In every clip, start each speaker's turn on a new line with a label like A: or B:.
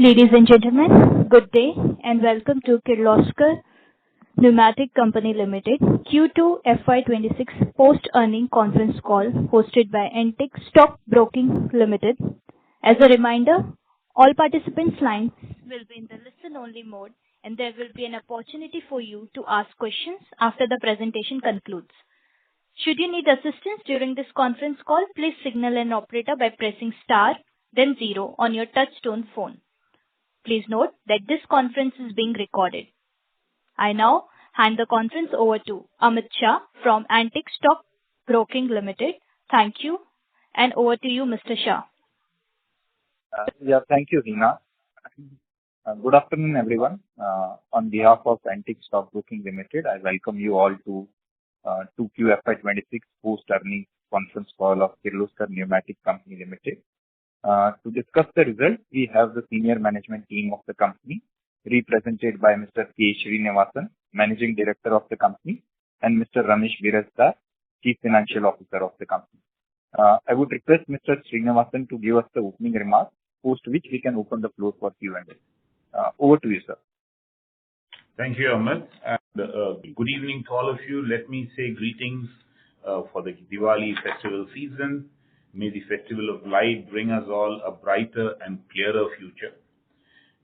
A: Ladies and gentlemen, good day and welcome to Kirloskar Pneumatic Company Limited Q2 FY26 post-earning conference call hosted by Antique Stock Broking Limited. As a reminder, all participants' lines will be in the listen-only mode and there will be an opportunity for you to ask questions after the presentation concludes. Should you need assistance during this conference call, please signal an operator by pressing star, then 0 on your touch-tone phone. Please note that this conference is being recorded. I now hand the conference over to Amit Shah from Antique Stock Broking Limited. Thank you, and over to you, Mr. Shah.
B: Thank you, Hina. Good afternoon, everyone. On behalf of Antique Stock Broking Limited, I welcome you all to 2Q FY26 post-earnings conference call of Kirloskar Pneumatic Company Limited. To discuss the results, we have the senior management team of the company, represented by Mr. K. Srinivasan, Managing Director of the company, and Mr. Ramesh Birajda, Chief Financial Officer of the company. I would request Mr. Srinivasan to give us the opening remarks, post which we can open the floor for Q&A. Over to you, sir.
C: Thank you, Amit. And good evening to all of you. Let me say greetings for the Diwali festival season. May the festival of light bring us all a brighter and clearer future.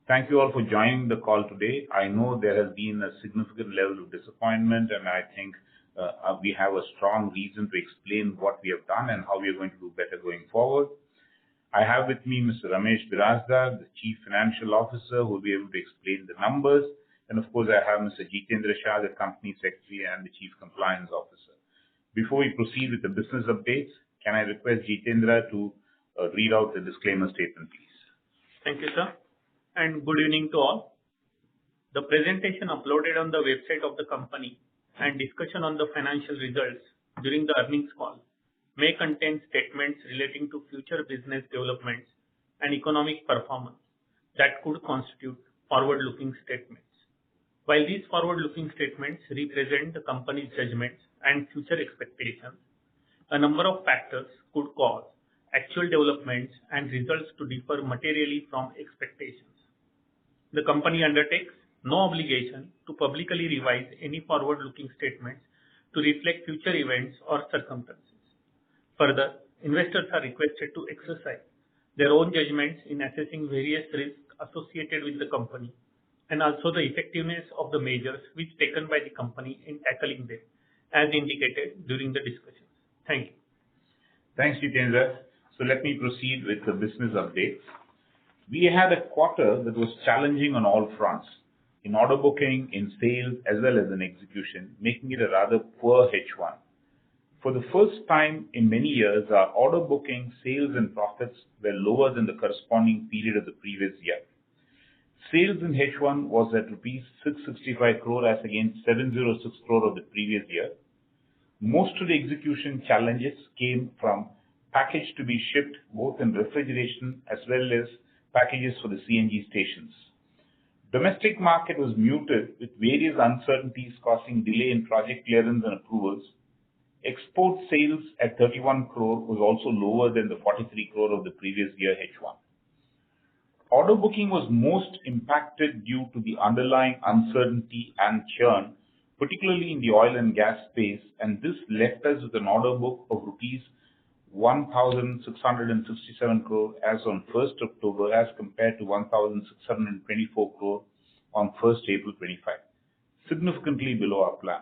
C: Thank you all for joining the call today. I know there has been a significant level of disappointment, and I think we have a strong reason to explain what we have done and how we are going to do better going forward. I have with me Mr. Ramesh Birajda, the Chief Financial Officer, who will be able to explain the numbers. And of course, I have Mr. Jitendra Shah, the Company Secretary and the Chief Compliance Officer. Before we proceed with the business updates, can I request Jitendra to read out the disclaimer statement, please?
D: Thank you, sir. And good evening to all. The presentation uploaded on the website of the company and discussion on the financial results during the earnings call may contain statements relating to future business developments and economic performance that could constitute forward-looking statements. While these forward-looking statements represent the company's judgments and future expectations, a number of factors could cause actual developments and results to differ materially from expectations. The company undertakes no obligation to publicly revise any forward-looking statements to reflect future events or circumstances. Further, investors are requested to exercise their own judgments in assessing various risks associated with the company and also the effectiveness of the measures which taken by the company in tackling them, as indicated during the discussion. Thank you.
C: Thanks, Jitendra. So let me proceed with the business updates. We had a quarter that was challenging on all fronts, in order booking, in sales, as well as in execution, making it a rather poor H1. For the first time in many years, our order booking, sales and profits were lower than the corresponding period of the previous year. Sales in H1 was at rupees 665 crore as against 706 crore of the previous year. Most of the execution challenges came from package to be shipped both in refrigeration as well as packages for the CNG stations. Domestic market was muted with various uncertainties causing delay in project clearance and approvals. Export sales at 31 crore was also lower than the 43 crore of the previous year H1. Order booking was most impacted due to the underlying uncertainty and churn, particularly in the oil and gas space, and this left us with an order book of rupees 1,667 crore as on 1st October as compared to 1,624 crore on 1st April 25, significantly below our plan.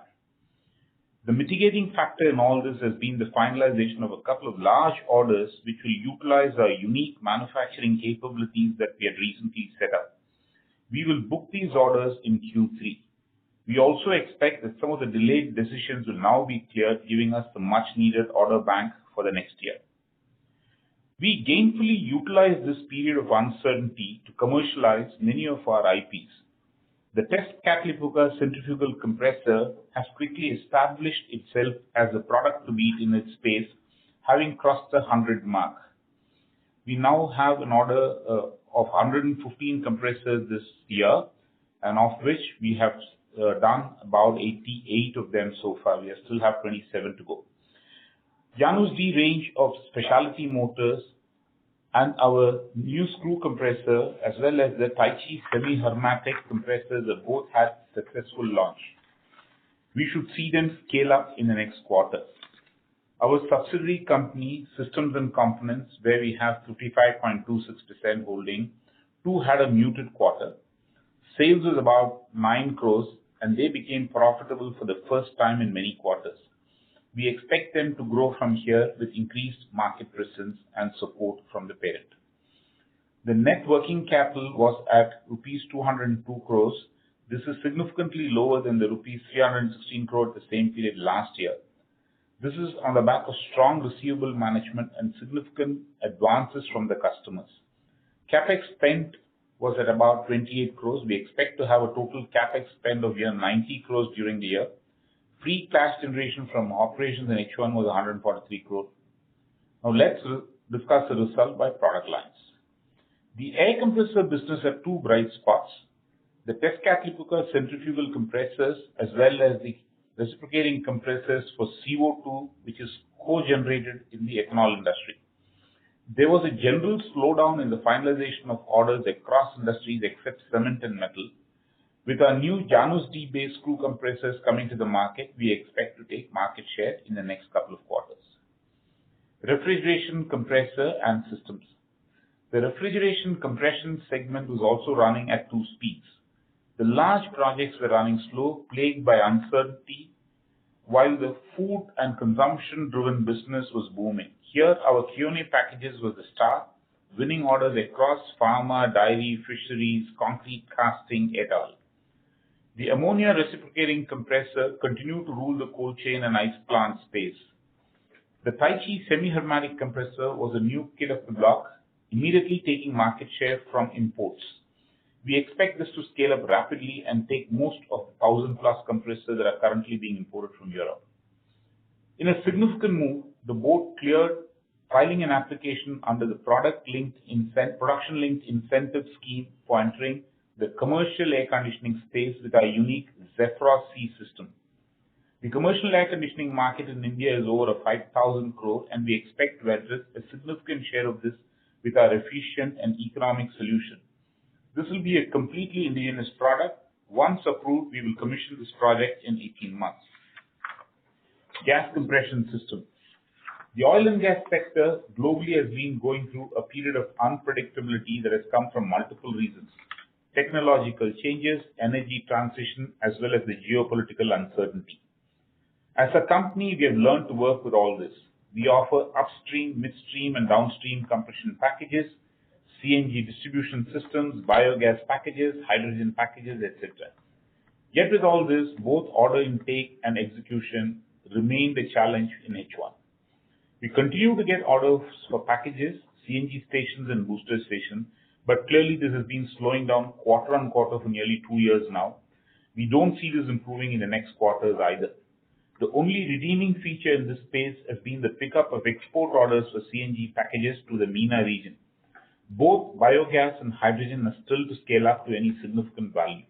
C: The mitigating factor in all this has been the finalization of a couple of large orders which will utilize our unique manufacturing capabilities that we had recently set up. We will book these orders in Q3. We also expect that some of the delayed decisions will now be cleared, giving us the much-needed order bank for the next year. We gainfully utilized this period of uncertainty to commercialize many of our IPs. The test Catalipuka centrifugal compressor has quickly established itself as a product to beat in its space, having crossed the 100 mark. We now have an order of 115 compressors this year, and of which we have done about 88 of them so far. We still have 27 to go. Janus D range of specialty motors and our new screw compressor as well as the Taichi semi-hermetic compressors have both had successful launch. We should see them scale up in the next quarter. Our subsidiary company, Systems and Components, where we have 55.26% holding, too had a muted quarter. Sales was about 9 crores and they became profitable for the first time in many quarters. We expect them to grow from here with increased market presence and support from the parent. The net working capital was at rupees 202 crores. This is significantly lower than the rupees 316 crore at the same period last year. This is on the back of strong receivable management and significant advances from the customers. CapEx spent was at about 28 crores. We expect to have a total CapEx spend of 90 crores during the year. Free cash generation from operations in H1 was 143 crore. Now let's discuss the result by product lines. The air compressor business had two bright spots. The test catalytic centrifugal compressors as well as the reciprocating compressors for CO2, which is co-generated in the ethanol industry. There was a general slowdown in the finalization of orders across industries except cement and metal. With our new Janus D-based screw compressors coming to the market, we expect to take market share in the next couple of quarters. Refrigeration compressor and systems. The refrigeration compression segment was also running at 2 speeds. The large projects were running slow, plagued by uncertainty, while the food and consumption-driven business was booming. Here, our Q&A packages was the star, winning orders across pharma, dairy, fisheries, concrete casting, et al. The ammonia reciprocating compressor continued to rule the cold chain and ice plant space. The Taichi semi-hermetic compressor was a new kid of the block, immediately taking market share from imports. We expect this to scale up rapidly and take most of the 1,000+ compressors that are currently being imported from Europe. In a significant move, the board cleared filing an application under the production-linked incentive scheme for entering the commercial air conditioning space with our unique Zephyros C system. The commercial air conditioning market in India is over 5,000 crore and we expect to address a significant share of this with our efficient and economic solution. This will be a completely indigenous product. Once approved, we will commission this project in 18 months. Gas compression system. The oil and gas sector globally has been going through a period of unpredictability that has come from multiple reasons. Technological changes, energy transition, as well as the geopolitical uncertainty. As a company, we have learned to work with all this. We offer upstream, midstream, and downstream compression packages, CNG distribution systems, biogas packages, hydrogen packages, etc. Yet with all this, both order intake and execution remained a challenge in H1. We continue to get orders for packages, CNG stations and booster stations, but clearly this has been slowing down quarter on quarter for nearly 2 years now. We don't see this improving in the next quarters either. The only redeeming feature in this space has been the pickup of export orders for CNG packages to the MENA region. Both biogas and hydrogen are still to scale up to any significant value.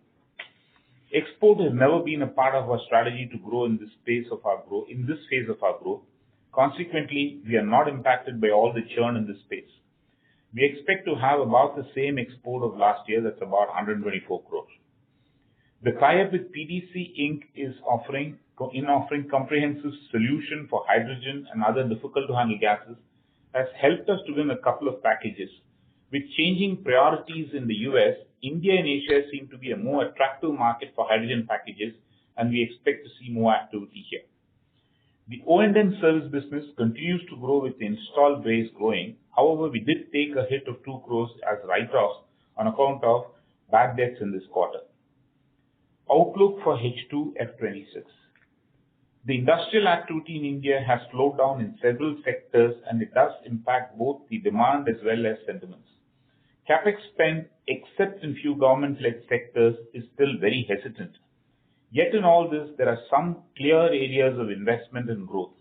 C: Export has never been a part of our strategy to grow in this phase of our growth. Consequently, we are not impacted by all the churn in this space. We expect to have about the same export of last year, that's about 124 crores. The tie-up with PDC Inc. is offering comprehensive solution for hydrogen and other difficult to handle gases has helped us to win a couple of packages. With changing priorities in the US, India and Asia seem to be a more attractive market for hydrogen packages and we expect to see more activity here. The O&M service business continues to grow with the installed base growing. However, we did take a hit of 2 crores as write-offs on account of bad debts in this quarter. Outlook for H2 F26. The industrial activity in India has slowed down in several sectors and it does impact both the demand as well as sentiments. CapEx spend, except in few government-led sectors, is still very hesitant. Yet in all this, there are some clear areas of investment and growth.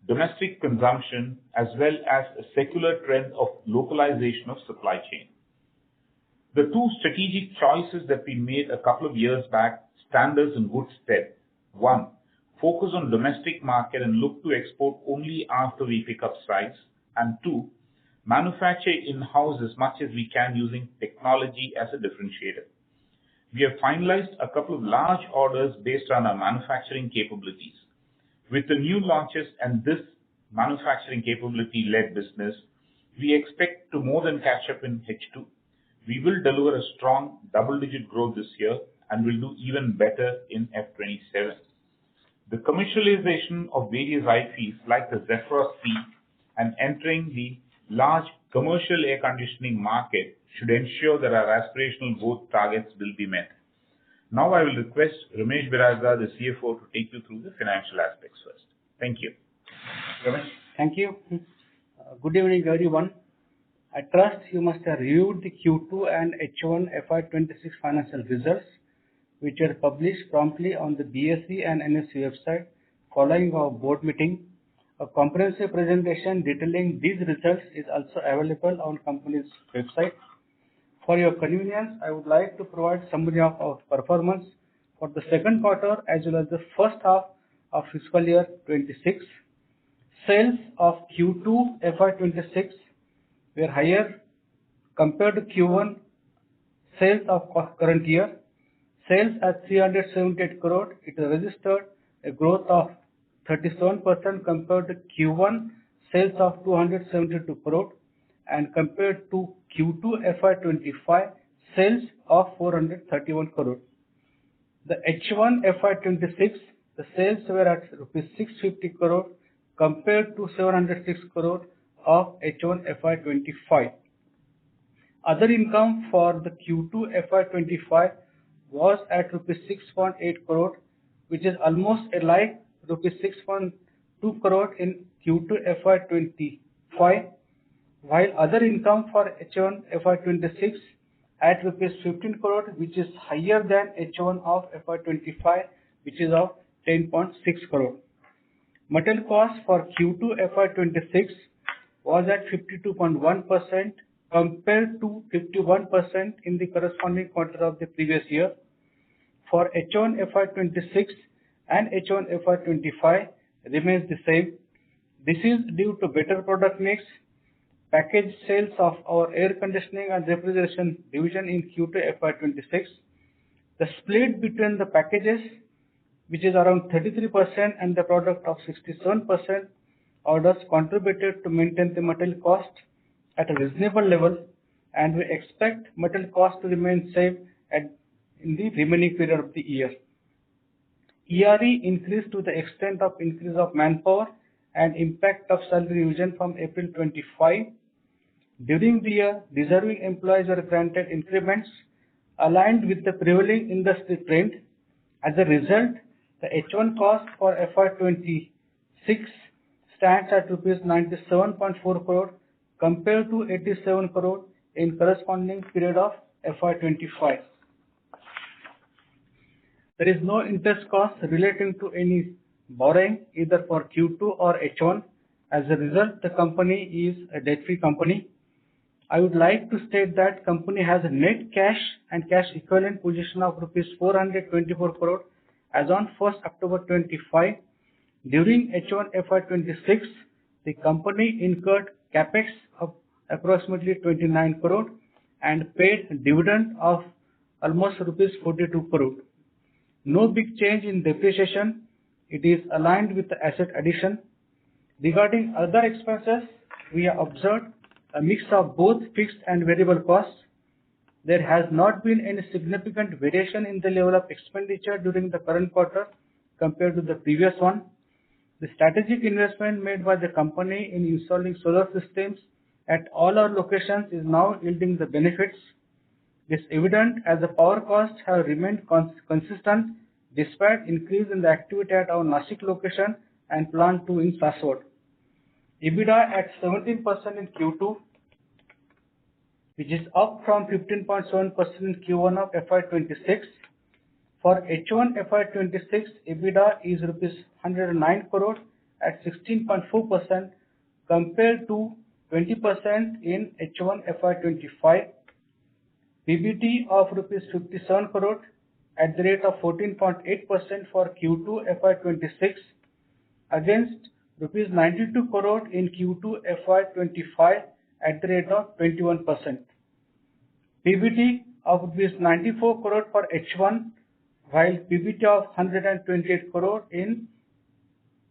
C: Domestic consumption as well as a secular trend of localization of supply chain. The two strategic choices that we made a couple of years back stand us in good stead. 1. Focus on domestic market and look to export only after we pick up size. And 2. manufacture in-house as much as we can using technology as a differentiator. We have finalized a couple of large orders based on our manufacturing capabilities. With the new launches and this manufacturing capability-led business, we expect to more than catch up in H2. We will deliver a strong double-digit growth this year and will do even better in FY27. The commercialization of various IPs like the Zephyr C and entering the large commercial air conditioning market should ensure that our aspirational growth targets will be met. Now I will request Ramesh Biraza, the CFO, to take you through the financial aspects first. Thank you. Ramesh.
E: Thank you. Good evening, everyone. I trust you must have reviewed the Q2 and H1 FY26 financial results, which were published promptly on the BSE and NSE website following our board meeting. A comprehensive presentation detailing these results is also available on company's website. For your convenience, I would like to provide summary of our performance for the second quarter as well as the first half of fiscal year 26. Sales of Q2 FY26 were higher compared to Q1 sales of current year. Sales at 378 crore, it registered a growth of 37% compared to Q1 sales of 272 crore and compared to Q2 FY25 sales of 431 crore. The H1 FY26, the sales were at rupees 650 crore compared to 706 crore of H1 FY25. Other income for the Q2 FY25 was at rupees 6.8 crore, which is almost alike rupees 6.2 crore in Q2 FY25, while other income for H1 FY26 at rupees 15 crore, which is higher than H1 of FY25, which is of 10.6 crore. Material cost for Q2 FY26 was at 52.1% compared to 51% in the corresponding quarter of the previous year. For H1 FY26 and H1 FY25 remains the same. This is due to better product mix, package sales of our air conditioning and refrigeration division in Q2 FY26. The split between the packages, which is around 33%, and the product of 67% orders contributed to maintain the material cost at a reasonable level, and we expect material cost to remain same in the remaining period of the year. ERE increased to the extent of increase of manpower and impact of salary revision from April 25. During the year, deserving employees were granted increments aligned with the prevailing industry trend. As a result, the H1 cost for FY26 stands at rupees 97.4 crore compared to 87 crore in corresponding period of FY25. There is no interest cost relating to any borrowing either for Q2 or H1. As a result, the company is a debt-free company. I would like to state that company has a net cash and cash equivalent position of rupees 424 crore as on 1st October 25. During H1 FY26, the company incurred capex of approximately 29 crore and paid dividend of almost rupees 42 crore. No big change in depreciation. It is aligned with the asset addition. Regarding other expenses, we have observed a mix of both fixed and variable costs. There has not been any significant variation in the level of expenditure during the current quarter compared to the previous one. The strategic investment made by the company in installing solar systems at all our locations is now yielding the benefits. This is evident as the power costs have remained consistent despite increase in the activity at our Nashik location and plant 2 in Saswat. EBITDA at 17% in Q2, which is up from 15.7% in Q1 of FY26. For H1 FY26, EBITDA is rupees 109 crore at 16.4% compared to 20% in H1 FY25. PBT of rupees 57 crore at the rate of 14.8% for Q2 FY26 against rupees 92 crore in Q2 FY25 at the rate of 21%. PBT of rupees 94 crore for H1, while PBT of 128 crore in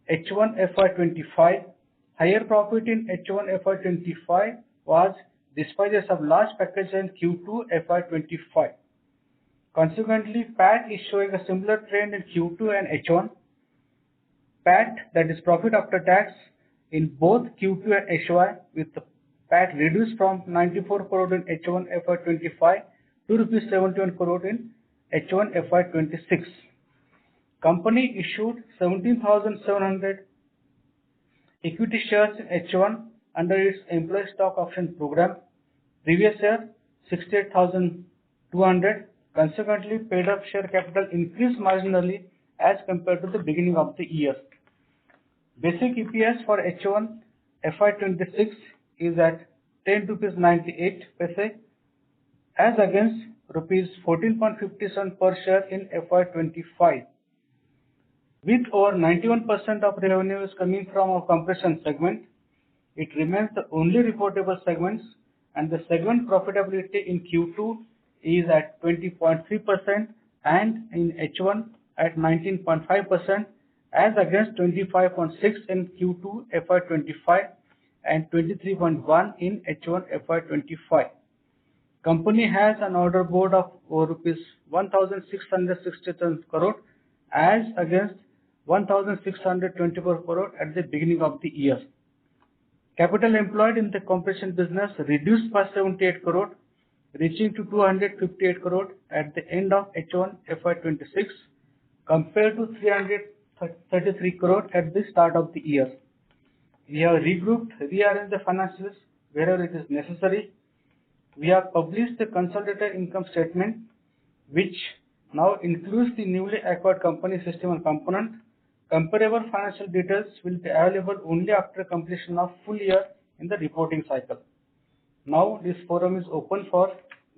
E: H1 FY25. Higher profit in H1 FY25 was despite of large package in Q2 FY25. Consequently, PAT is showing a similar trend in Q2 and H1. PAT, that is profit after tax, in both Q2 and HY, with the PAT reduced from 94 crore in H1 FY25 to rupees 71 crore in H1 FY26. Company issued 17,700 equity shares in H1 under its employee stock option program. Previous year, 68,200. Consequently, paid up share capital increased marginally as compared to the beginning of the year. Basic EPS for H1 FY26 is at 10 rupees 98 paise as against rupees 14.57 per share in FY25. With over 91% of revenue is coming from our compression segment, it remains the only reportable segments, and the segment profitability in Q2 is at 20.3% and in H1 at 19.5% as against 25.6% in Q2 FY25 and 23.1% in H1 FY25. Company has an order board of rupees 1,667 crore as against 1,624 crore at the beginning of the year. Capital employed in the compression business reduced by 78 crore, reaching to 258 crore at the end of H1 FY26 compared to 333 crore at the start of the year. We have rearranged the financials wherever it is necessary. We have published the consolidated income statement, which now includes the newly acquired company system and component. Comparable financial details will be available only after completion of full year in the reporting cycle. Now this forum is open for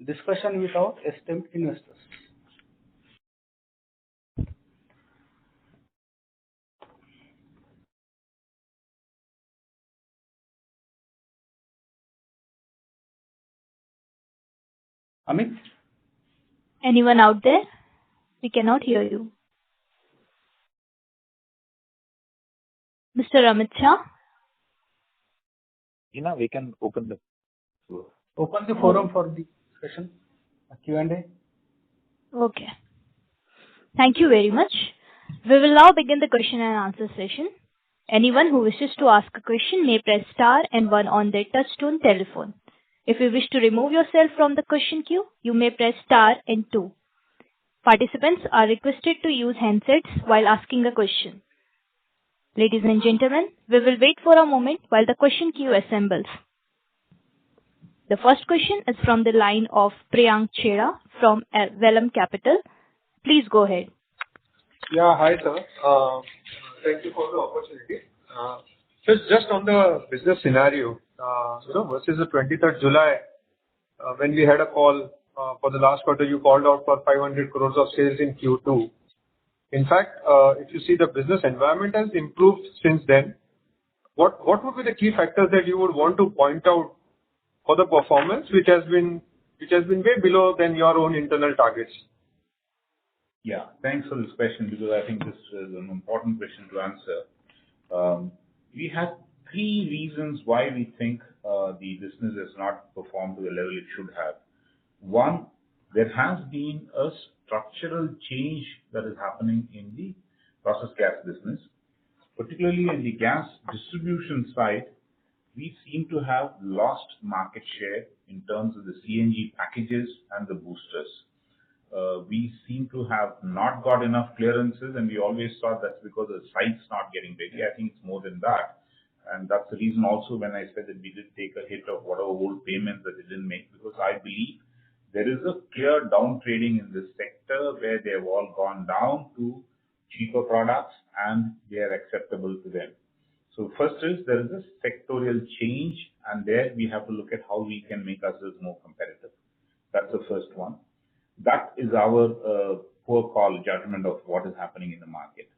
E: discussion with our esteemed investors. Amit?
A: Anyone out there? We cannot hear you. Mr. Amit Shah?
B: We can open the floor.
E: Open the forum for the discussion, Q&A.
A: Okay. Thank you very much. We will now begin the question and answer session. Anyone who wishes to ask a question may press star and 1 on their touchtone telephone. If you wish to remove yourself from the question queue, you may press star and 2. Participants are requested to use handsets while asking a question. Ladies and gentlemen, we will wait for a moment while the question queue assembles. The first question is from the line of Priyank Chheda from Vellum Capital. Please go ahead.
F: Yeah, hi sir. Thank you for the opportunity. Just on the business scenario, versus the 23rd July, when we had a call for the last quarter, you called out for 500 crores of sales in Q2. In fact, if you see the business environment has improved since then, what would be the key factors that you would want to point out for the performance, which has been way below than your own internal targets?
C: Yeah, thanks for this question because I think this is an important question to answer. We have 3 reasons why we think the business has not performed to the level it should have. One, there has been a structural change that is happening in the process gas business, particularly in the gas distribution side. We seem to have lost market share in terms of the CNG packages and the boosters. We seem to have not got enough clearances, and we always thought that's because the site's not getting bigger. I think it's more than that. And that's the reason also when I said that we did take a hit of whatever old payments that we didn't make, because I believe there is a clear down trading in this sector where they've all gone down to cheaper products and they are acceptable to them. So first is there is a sectorial change, and there we have to look at how we can make ourselves more competitive. That's the first one. That is our poor call judgment of what is happening in the market.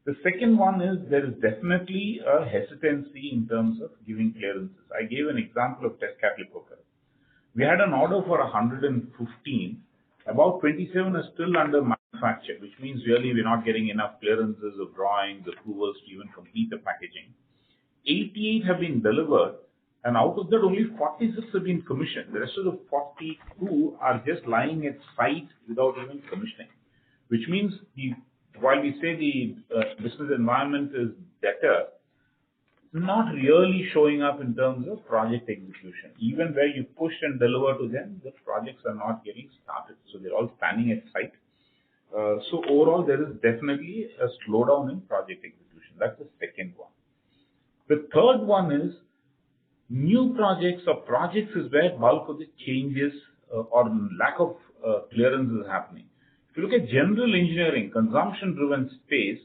C: The second one is there is definitely a hesitancy in terms of giving clearances. I gave an example of test catalytic poker. We had an order for 115. About 27 is still under manufacture, which means really we're not getting enough clearances of drawings, approvals to even complete the packaging. 88 have been delivered, and out of that only 46 have been commissioned. The rest of the 42 are just lying at site without even commissioning, which means while we say the business environment is better, not really showing up in terms of project execution. Even where you push and deliver to them, the projects are not getting started. So they're all standing at site. So overall, there is definitely a slowdown in project execution. That's the second one. The third one is new projects or projects is where bulk of the changes or lack of clearance is happening. If you look at general engineering, consumption-driven space,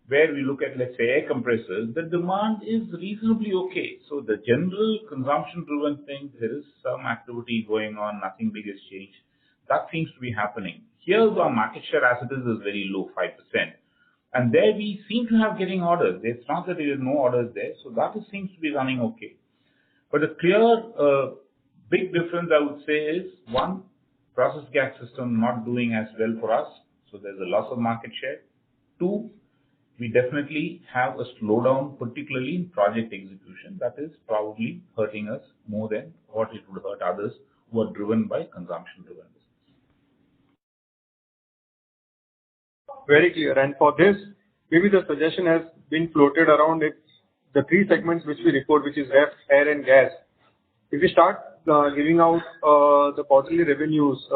C: where we look at, let's say, air compressors, the demand is reasonably okay. So the general consumption-driven thing, there is some activity going on, nothing big has changed. That seems to be happening. Here, our market share as it is very low, 5%. And there we seem to have getting orders. It's not that there is no orders there, so that seems to be running okay. But a clear, big difference I would say is, one, process gas system not doing as well for us, so there's a loss of market share. Two, we definitely have a slowdown, particularly in project execution. That is probably hurting us more than what it would hurt others who are driven by consumption-driven business.
F: Very clear. And for this, maybe the suggestion has been floated around it, the three segments which we report, which is ref, air and gas. If we start giving out the quarterly revenues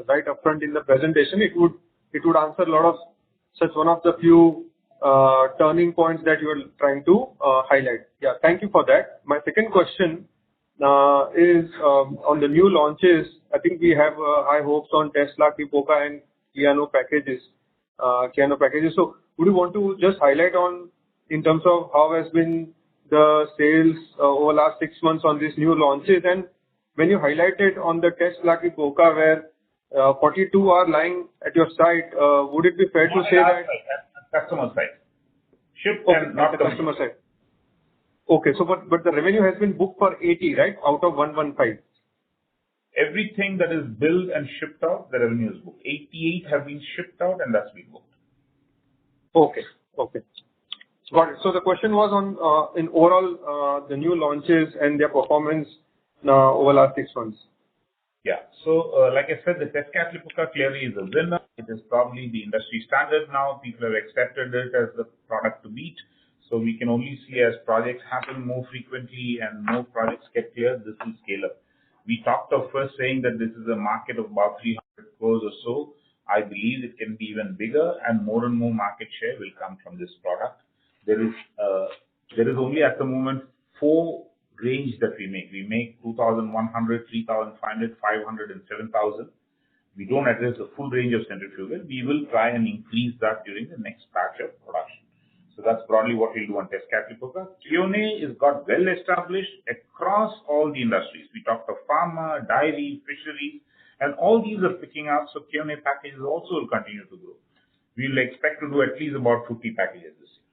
F: right upfront in the presentation, it would answer a lot of such one of the few turning points that you are trying to highlight. Yeah, thank you for that. My second question is on the new launches. I think we have high hopes on Tesla, Kipoka and Kiano packages. So would you want to just highlight on in terms of how has been the sales over last 6 months on these new launches? And when you highlighted on the Tesla, Kipoka, where 42 are lying at your site, would it be fair to say that
C: customer side shipped
F: okay,
C: and not
F: the customer side? Okay, so but the revenue has been booked for 80, right, out of 115.
C: Everything that is billed and shipped out, the revenue is booked. 88 have been shipped out, and that's been booked.
F: Okay. Got it. So the question was on in overall the new launches and their performance over last 6 months.
C: Yeah. So, like I said, the test catalytic clearly is a winner. It is probably the industry standard now. People have accepted it as the product to beat. So we can only see as projects happen more frequently and more projects get cleared, this will scale up. We talked of first saying that this is a market of about 300 crores or so. I believe it can be even bigger, and more market share will come from this product. There is only at the moment 4 range that we make. We make 2,100, 3,500, 500, and 7,000. We don't address the full range of centrifugal. We will try and increase that during the next batch of production. So that's broadly what we'll do on test catalytic. Kione is got well established across all the industries. We talked of pharma, dairy, fisheries, and all these are picking up. So Kione packages also will continue to grow. We will expect to do at least about 50 packages this year.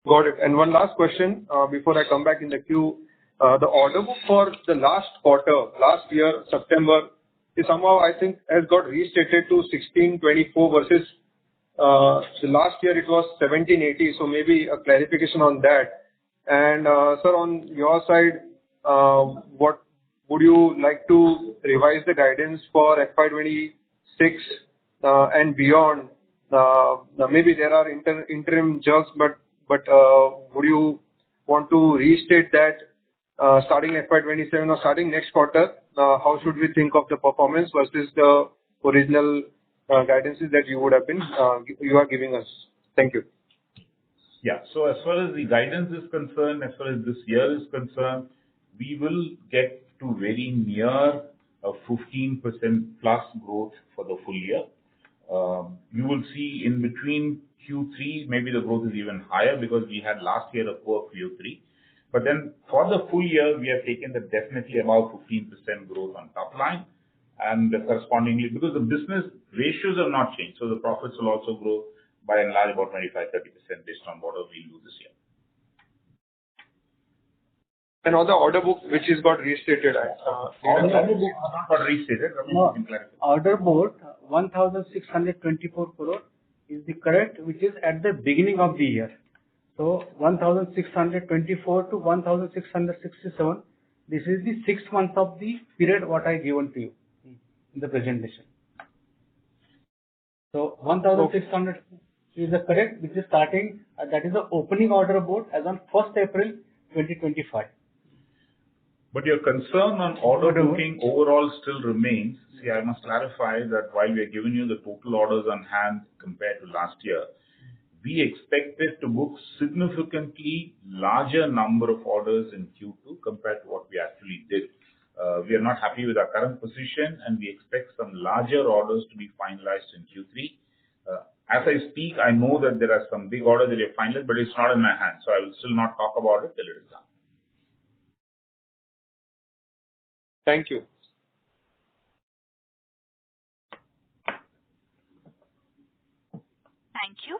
F: Got it. And one last question before I come back in the queue. The order book for the last quarter, last year, September, is somehow, I think, has got restated to 1624 versus the last year it was 1780. So maybe a clarification on that. And sir, on your side, what would you like to revise the guidance for FY26 and beyond? Maybe there are interim jerks, but would you want to restate that starting FY27 or starting next quarter? How should we think of the performance versus the original guidances that you would have been you are giving us? Thank you.
C: Yeah. So as far as the guidance is concerned, as far as this year is concerned, we will get to very near a 15% plus growth for the full year. You will see in between Q3, maybe the growth is even higher because we had last year a poor Q3. But then for the full year, we have taken the definitely about 15% growth on top line. and correspondingly, because the business ratios have not changed, so the profits will also grow by and large about 25-30% based on whatever we do this year.
F: And on the order book, which is got restated,
C: Order book not got restated.
E: No, order book 1,624 crore is the correct, which is at the beginning of the year. So 1,624 to 1,667. This is the 6 months of the period what I given to you in the presentation. So 1,600 is the correct, which is starting. That is the opening order book as on 1st April 2025.
C: But your concern on order booking overall still remains. See, I must clarify that while we are giving you the total orders on hand compared to last year, we expected to book significantly larger number of orders in Q2 compared to what we actually did. We are not happy with our current position, and we expect some larger orders to be finalized in Q3. As I speak, I know that there are some big orders that are finalized, but it's not in my hand, so I will still not talk about it till it is done.
F: Thank you.
A: Thank you.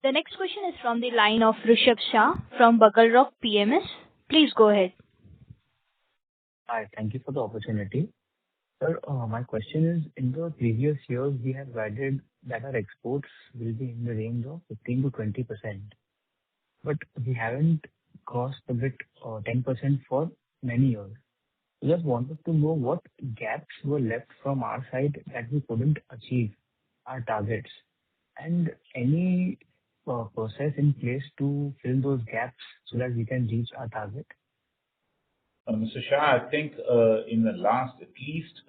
A: The next question is from the line of Rishabh Shah from Bugle Rock PMS. Please go ahead.
G: Hi, thank you for the opportunity. Sir, my question is, in the previous years, we have guided that our exports will be in the range of 15 to 20%, but we haven't crossed the bit 10% for many years. I just wanted to know what gaps were left from our side that we couldn't achieve our targets, and any process in place to fill those gaps so that we can reach our target.
C: Mr. Shah, I think in the last at least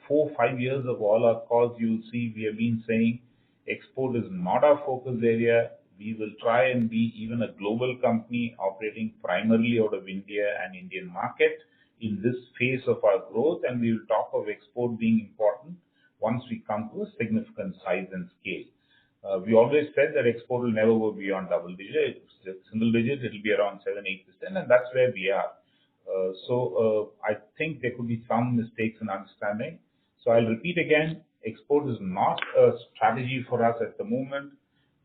C: 4-5 years of all our calls, you will see we have been saying export is not our focus area. We will try and be even a global company operating primarily out of India and Indian market in this phase of our growth, and we will talk of export being important once we come to a significant size and scale. We always said that export will never go beyond double digit. It's single digit, it will be around 7-8%, and that's where we are. I think there could be some mistakes in understanding. So I'll repeat again, export is not a strategy for us at the moment.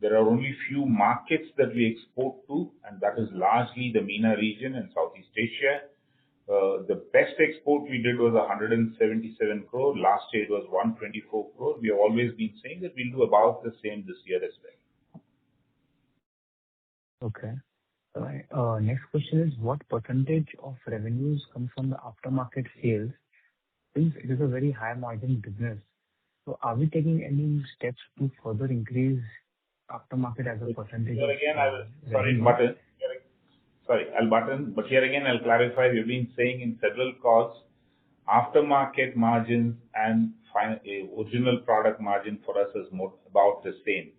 C: There are only few markets that we export to, and that is largely the MENA region and Southeast Asia. The best export we did was 177 crore. Last year it was 124 crore. We have always been saying that we'll do about the same this year as well.
G: Okay. My next question is, what percentage of revenues come from the aftermarket sales, since it is a very high margin business? So are we taking any steps to further increase aftermarket as a percentage?
C: Here again, but here again, I'll clarify. We've been saying in several calls, aftermarket margins and original product margin for us is about the same.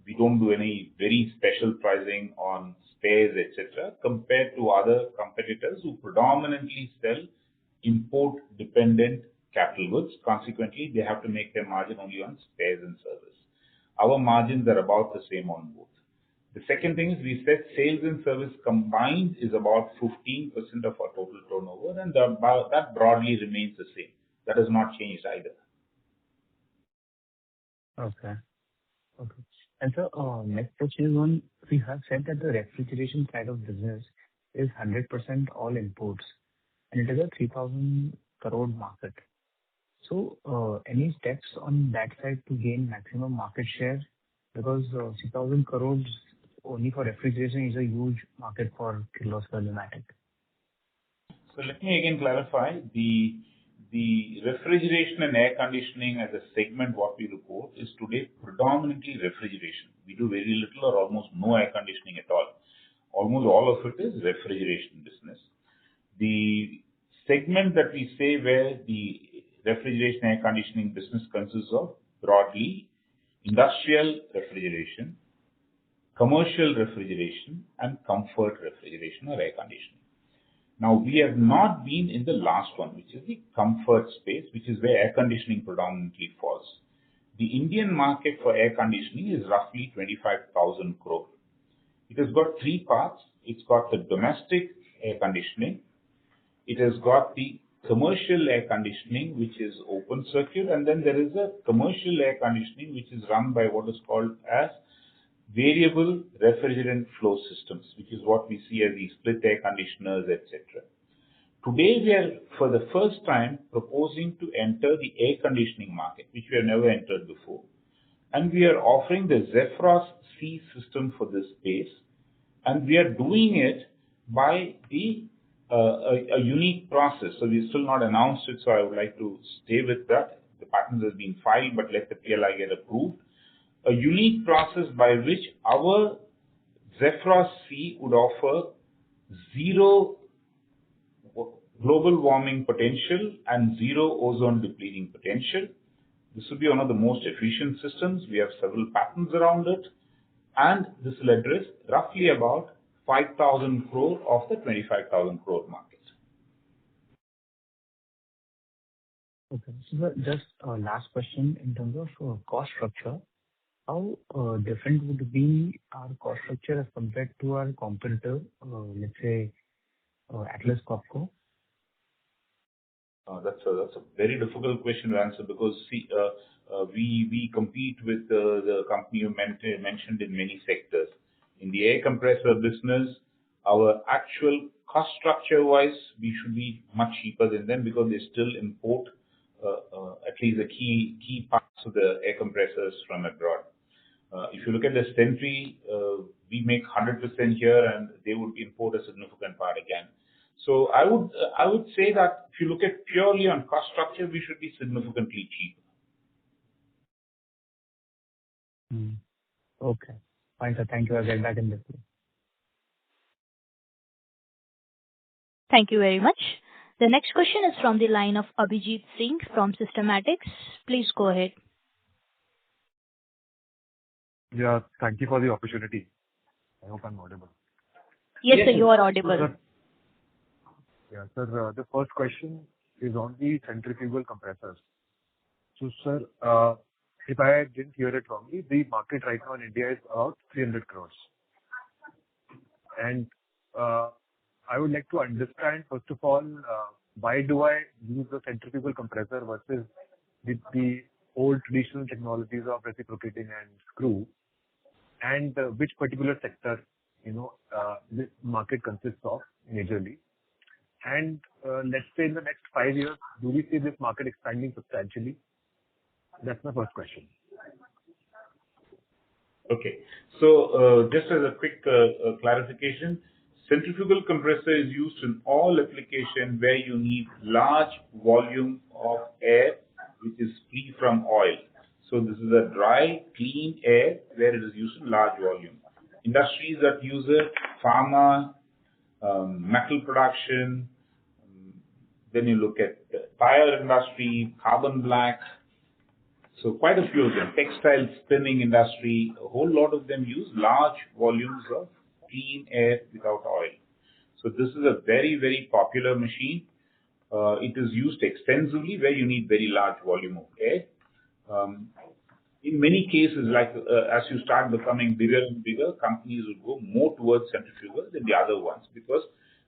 C: We don't do any very special pricing on spares, etc., compared to other competitors who predominantly sell import-dependent capital goods. Consequently, they have to make their margin only on spares and service. Our margins are about the same on both. The second thing is, we said sales and service combined is about 15% of our total turnover, and that broadly remains the same. That has not changed either.
G: Okay. And so, next question is on, we have said that the refrigeration side of business is 100% all imports, and it is a 3,000 crore market. So, any steps on that side to gain maximum market share? Because 3,000 crores only for refrigeration is a huge market for Kirloskar Pneumatic.
C: So let me again clarify. The refrigeration and air conditioning as a segment, what we report, is today predominantly refrigeration. We do very little or almost no air conditioning at all. Almost all of it is refrigeration business. The segment that we say where the refrigeration air conditioning business consists of broadly industrial refrigeration, commercial refrigeration, and comfort refrigeration or air conditioning. Now, we have not been in the last one, which is the comfort space, which is where air conditioning predominantly falls. The Indian market for air conditioning is roughly 25,000 crore. It has got three parts. It's got the domestic air conditioning, it has got the commercial air conditioning, which is open circuit, and then there is a commercial air conditioning, which is run by what is called as variable refrigerant flow systems, which is what we see as the split air conditioners, etc. Today, we are for the first time proposing to enter the air conditioning market, which we have never entered before. And we are offering the Zephyros C system for this space. And we are doing it by a unique process. So we've still not announced it, so I would like to stay with that. The patent has been filed, but let the PLI get approved. A unique process by which our Zephyros C would offer zero global warming potential and zero ozone depleting potential. This will be one of the most efficient systems. We have several patents around it, and this will address roughly about 5,000 crore of the 25,000 crore market.
G: Okay. So just last question in terms of cost structure. How different would be our cost structure as compared to our competitor, let's say Atlas Copco?
C: That's a very difficult question to answer because see, we compete with the company you mentioned in many sectors. In the air compressor business, our actual cost structure-wise, we should be much cheaper than them because they still import at least the key parts of the air compressors from abroad. If you look at the Sentry, we make 100% here, and they would import a significant part again. So I would say that if you look at purely on cost structure, we should be significantly cheaper.
G: Okay. Fine, sir. Thank you. I'll get back in this.
A: Thank you very much. The next question is from the line of Abhijit Singh from Systematics. Please go ahead.
H: Yeah, thank you for the opportunity. I hope I'm audible.
A: Yes, sir, you are audible.
H: Sir, yeah, sir, the first question is on the centrifugal compressors. So, sir, if I didn't hear it wrongly, the market right now in India is about 300 crores. And I would like to understand, first of all, why do I use the centrifugal compressor versus the old traditional technologies of reciprocating and screw, and which particular sector, this market consists of majorly. And let's say in the next 5 years, do we see this market expanding substantially? That's my first question.
C: Okay. So just as a quick clarification, centrifugal compressor is used in all applications where you need large volume of air which is free from oil. So this is a dry, clean air where it is used in large volume. Industries that use it, pharma, metal production, then you look at the tire industry, carbon black. So quite a few of them, textile spinning industry, a whole lot of them use large volumes of clean air without oil. So this is a very, very popular machine. It is used extensively where you need very large volume of air. In many cases, like as you start becoming bigger and bigger, companies will go more towards centrifugal than the other ones because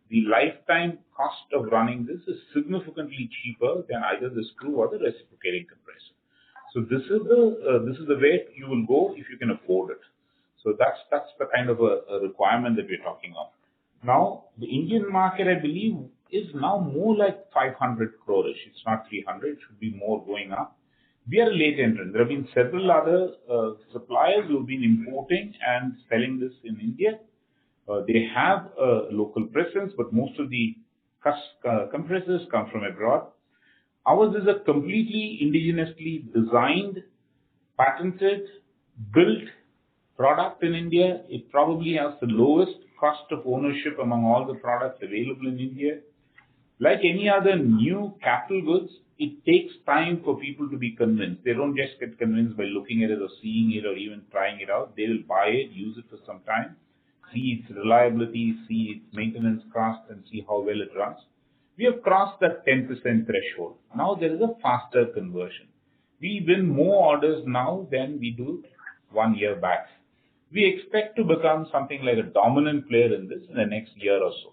C: the lifetime cost of running this is significantly cheaper than either the screw or the reciprocating compressor. So this is the way you will go if you can afford it. So that's the kind of a requirement that we're talking of. Now, the Indian market, I believe, is now more like 500 crore-ish. It's not 300. It should be more going up. We are a late entrant. There have been several other suppliers who have been importing and selling this in India. They have a local presence, but most of the compressors come from abroad. Ours is a completely indigenously designed, patented, built product in India. It probably has the lowest cost of ownership among all the products available in India. Like any other new capital goods, it takes time for people to be convinced. They don't just get convinced by looking at it or seeing it or even trying it out. They will buy it, use it for some time, see its reliability, see its maintenance cost, and see how well it runs. We have crossed that 10% threshold. Now there is a faster conversion. We win more orders now than we do 1 year back. We expect to become something like a dominant player in this in the next year or so.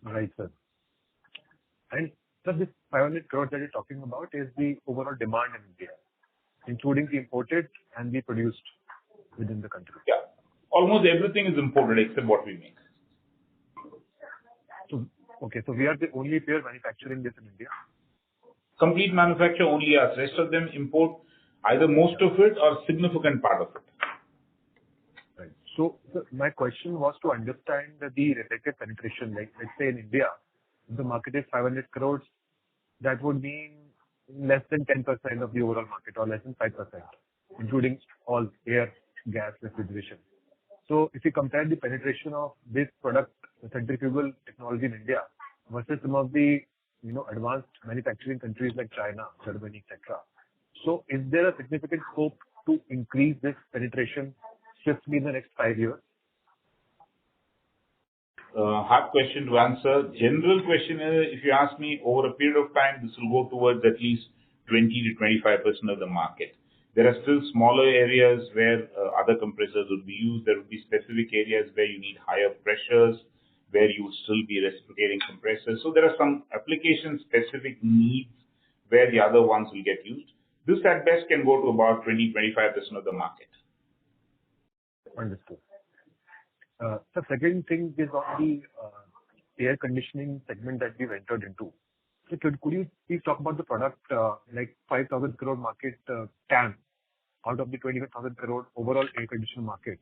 H: Right, sir. And sir, this 500 crores that you're talking about is the overall demand in India, including the imported and the produced within the country.
C: Yeah. Almost everything is imported except what we make.
H: So, okay, so we are the only player manufacturing this in India.
C: Complete manufacture only us. Rest of them import either most of it or significant part of it.
H: Right. So my question was to understand the relative penetration. Like, let's say in India, if the market is 500 crores, that would mean less than 10% of the overall market or less than 5%, including all air, gas, refrigeration. So if you compare the penetration of this product, the centrifugal technology in India versus some of the advanced manufacturing countries like China, Germany, etc. So is there a significant scope to increase this penetration swiftly in the next 5 years?
C: Hard question to answer. General question is, if you ask me, over a period of time, this will go towards at least 20 to 25% of the market. There are still smaller areas where other compressors would be used. There would be specific areas where you need higher pressures, where you would still be reciprocating compressors. So there are some application-specific needs where the other ones will get used. This at best can go to about 20-25% of the market.
H: Understood. The second thing is on the air conditioning segment that we've entered into. So could you please talk about the product, like 5,000 crore market TAM out of the 25,000 crore overall air conditioner market?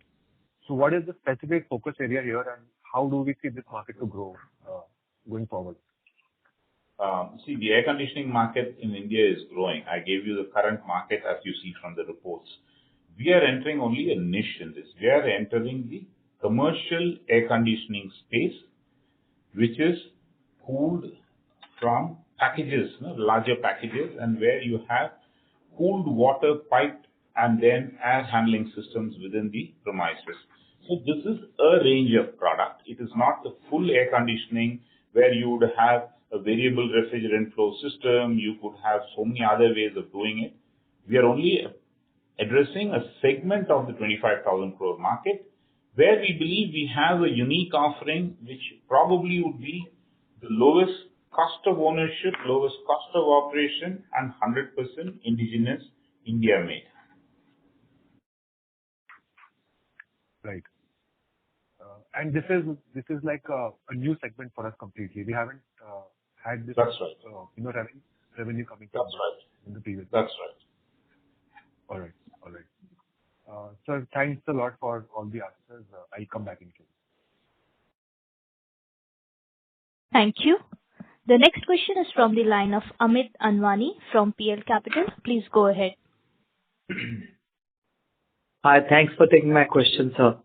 H: So what is the specific focus area here, and how do we see this market to grow going forward?
C: See, the air conditioning market in India is growing. I gave you the current market as you see from the reports. We are entering only a niche in this. We are entering the commercial air conditioning space, which is cooled from packages, larger packages, and where you have cooled water piped and then air handling systems within the premises. So this is a range of product. It is not the full air conditioning where you would have a variable refrigerant flow system. You could have so many other ways of doing it. We are only addressing a segment of the 25,000 crore market where we believe we have a unique offering which probably would be the lowest cost of ownership, lowest cost of operation, and 100% indigenous India made.
H: Right. And this is like a new segment for us completely. We haven't had this.
C: That's right.
H: Revenue coming from
C: That's right.
H: in the previous.
C: That's right.
H: All right. Sir, thanks a lot for all the answers. I'll come back in case.
A: Thank you. The next question is from the line of Amit Anwani from PL Capital. Please go ahead.
I: Hi, thanks for taking my question, sir.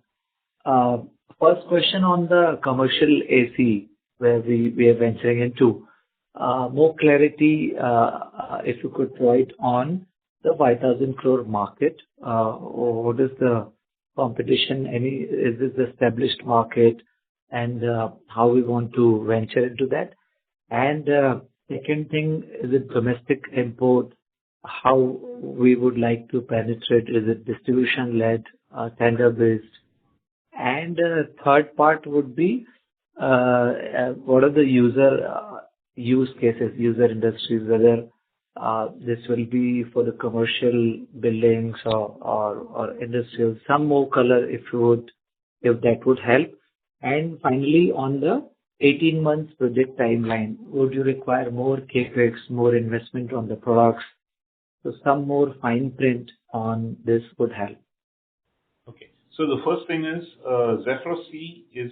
I: First question on the commercial AC, where we are venturing into. More clarity, if you could provide on the 5,000 crore market. What is the competition? Is this the established market? And how we want to venture into that? And second thing, is it domestic import? How we would like to penetrate? Is it distribution-led, tender-based? And third part would be, what are the use cases, user industries, whether this will be for the commercial buildings or industrial. Some more color if that would help. And finally, on the 18 months project timeline, would you require more capex, more investment on the products? So some more fine print on this would help.
C: Okay. So the first thing is Zephyr C is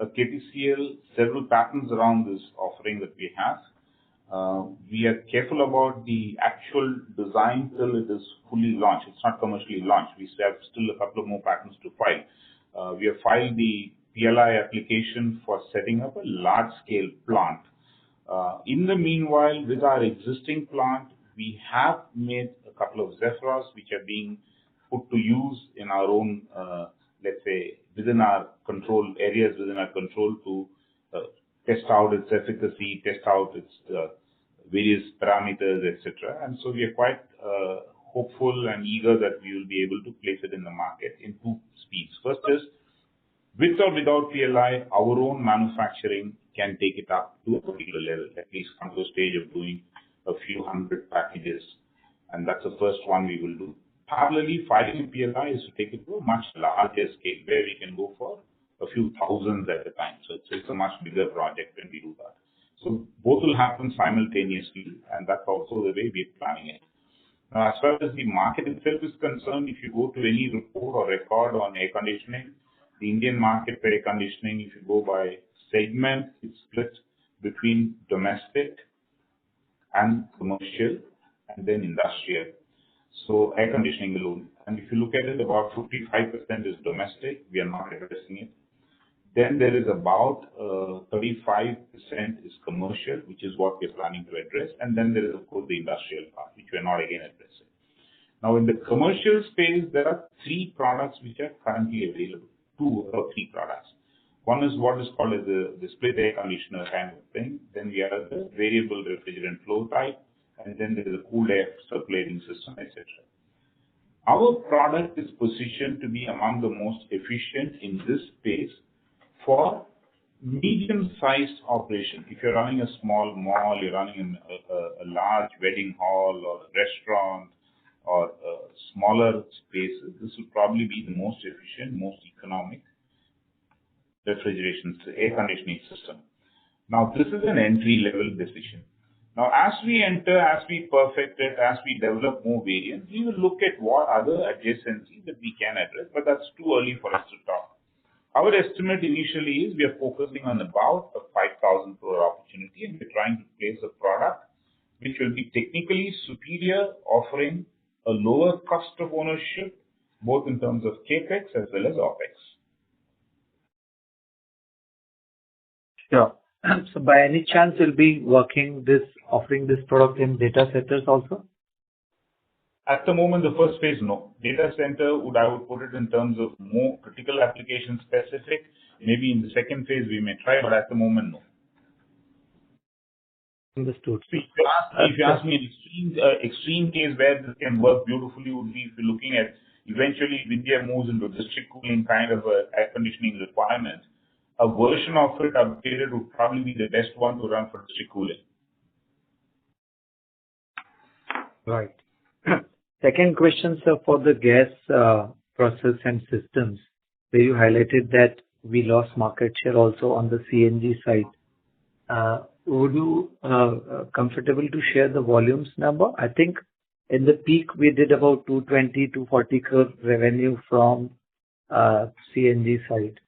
C: a KPCL, several patents around this offering that we have. We are careful about the actual design till it is fully launched. It's not commercially launched. We have still a couple of more patents to file. We have filed the PLI application for setting up a large-scale plant. In the meanwhile, with our existing plant, we have made a couple of Zephyrs which are being put to use in our own, let's say, within our control areas, within our control to test out its efficacy, test out its various parameters, etc. And so we are quite hopeful and eager that we will be able to place it in the market in two speeds. First is With or without PLI, our own manufacturing can take it up to a particular level, at least come to a stage of doing a few hundred packages. And that's the first one we will do. Parallelly, filing PLI is to take it to a much larger scale where we can go for a few thousands at a time. So it's a much bigger project when we do that. So both will happen simultaneously, and that's also the way we're planning it. Now, as far as the market itself is concerned, if you go to any report or record on air conditioning, the Indian market for air conditioning, if you go by segment, it's split between domestic and commercial and then industrial. So air conditioning alone. And if you look at it, about 55% is domestic. We are not addressing it. Then there is about 35% is commercial, which is what we're planning to address. And then there is, of course, the industrial part, which we're not again addressing. Now, in the commercial space, there are three products which are currently available, two or three products. One is what is called as the split air conditioner kind of thing. Then we have the variable refrigerant flow type, and then there is a cooled air circulating system, etc. Our product is positioned to be among the most efficient in this space for medium-sized operation. If you're running a small mall, you're running a large wedding hall or a restaurant or smaller spaces, this will probably be the most efficient, most economic refrigeration, air conditioning system. Now, this is an entry-level decision. Now, as we enter, as we perfect it, as we develop more variants, we will look at what other adjacencies that we can address, but that's too early for us to talk. Our estimate initially is we are focusing on about a 5,000 crore opportunity, and we're trying to place a product which will be technically superior, offering a lower cost of ownership, both in terms of capex as well as opex.
I: Sure. So by any chance, you'll be offering this product in data centers also?
C: At the moment, the first phase, no. Data center, I would put it in terms of more critical application specific. Maybe in the second phase, we may try, but at the moment, no.
I: Understood.
C: So if you ask me an extreme case where this can work beautifully would be if you're looking at eventually if India moves into district cooling kind of a air conditioning requirement, a version of it updated would probably be the best one to run for district cooling.
I: Right. Second question, sir, for the gas process and systems, where you highlighted that we lost market share also on the CNG side. Would you comfortable to share the volumes number? I think in the peak we did about 220 to 40 crore revenue from CNG side.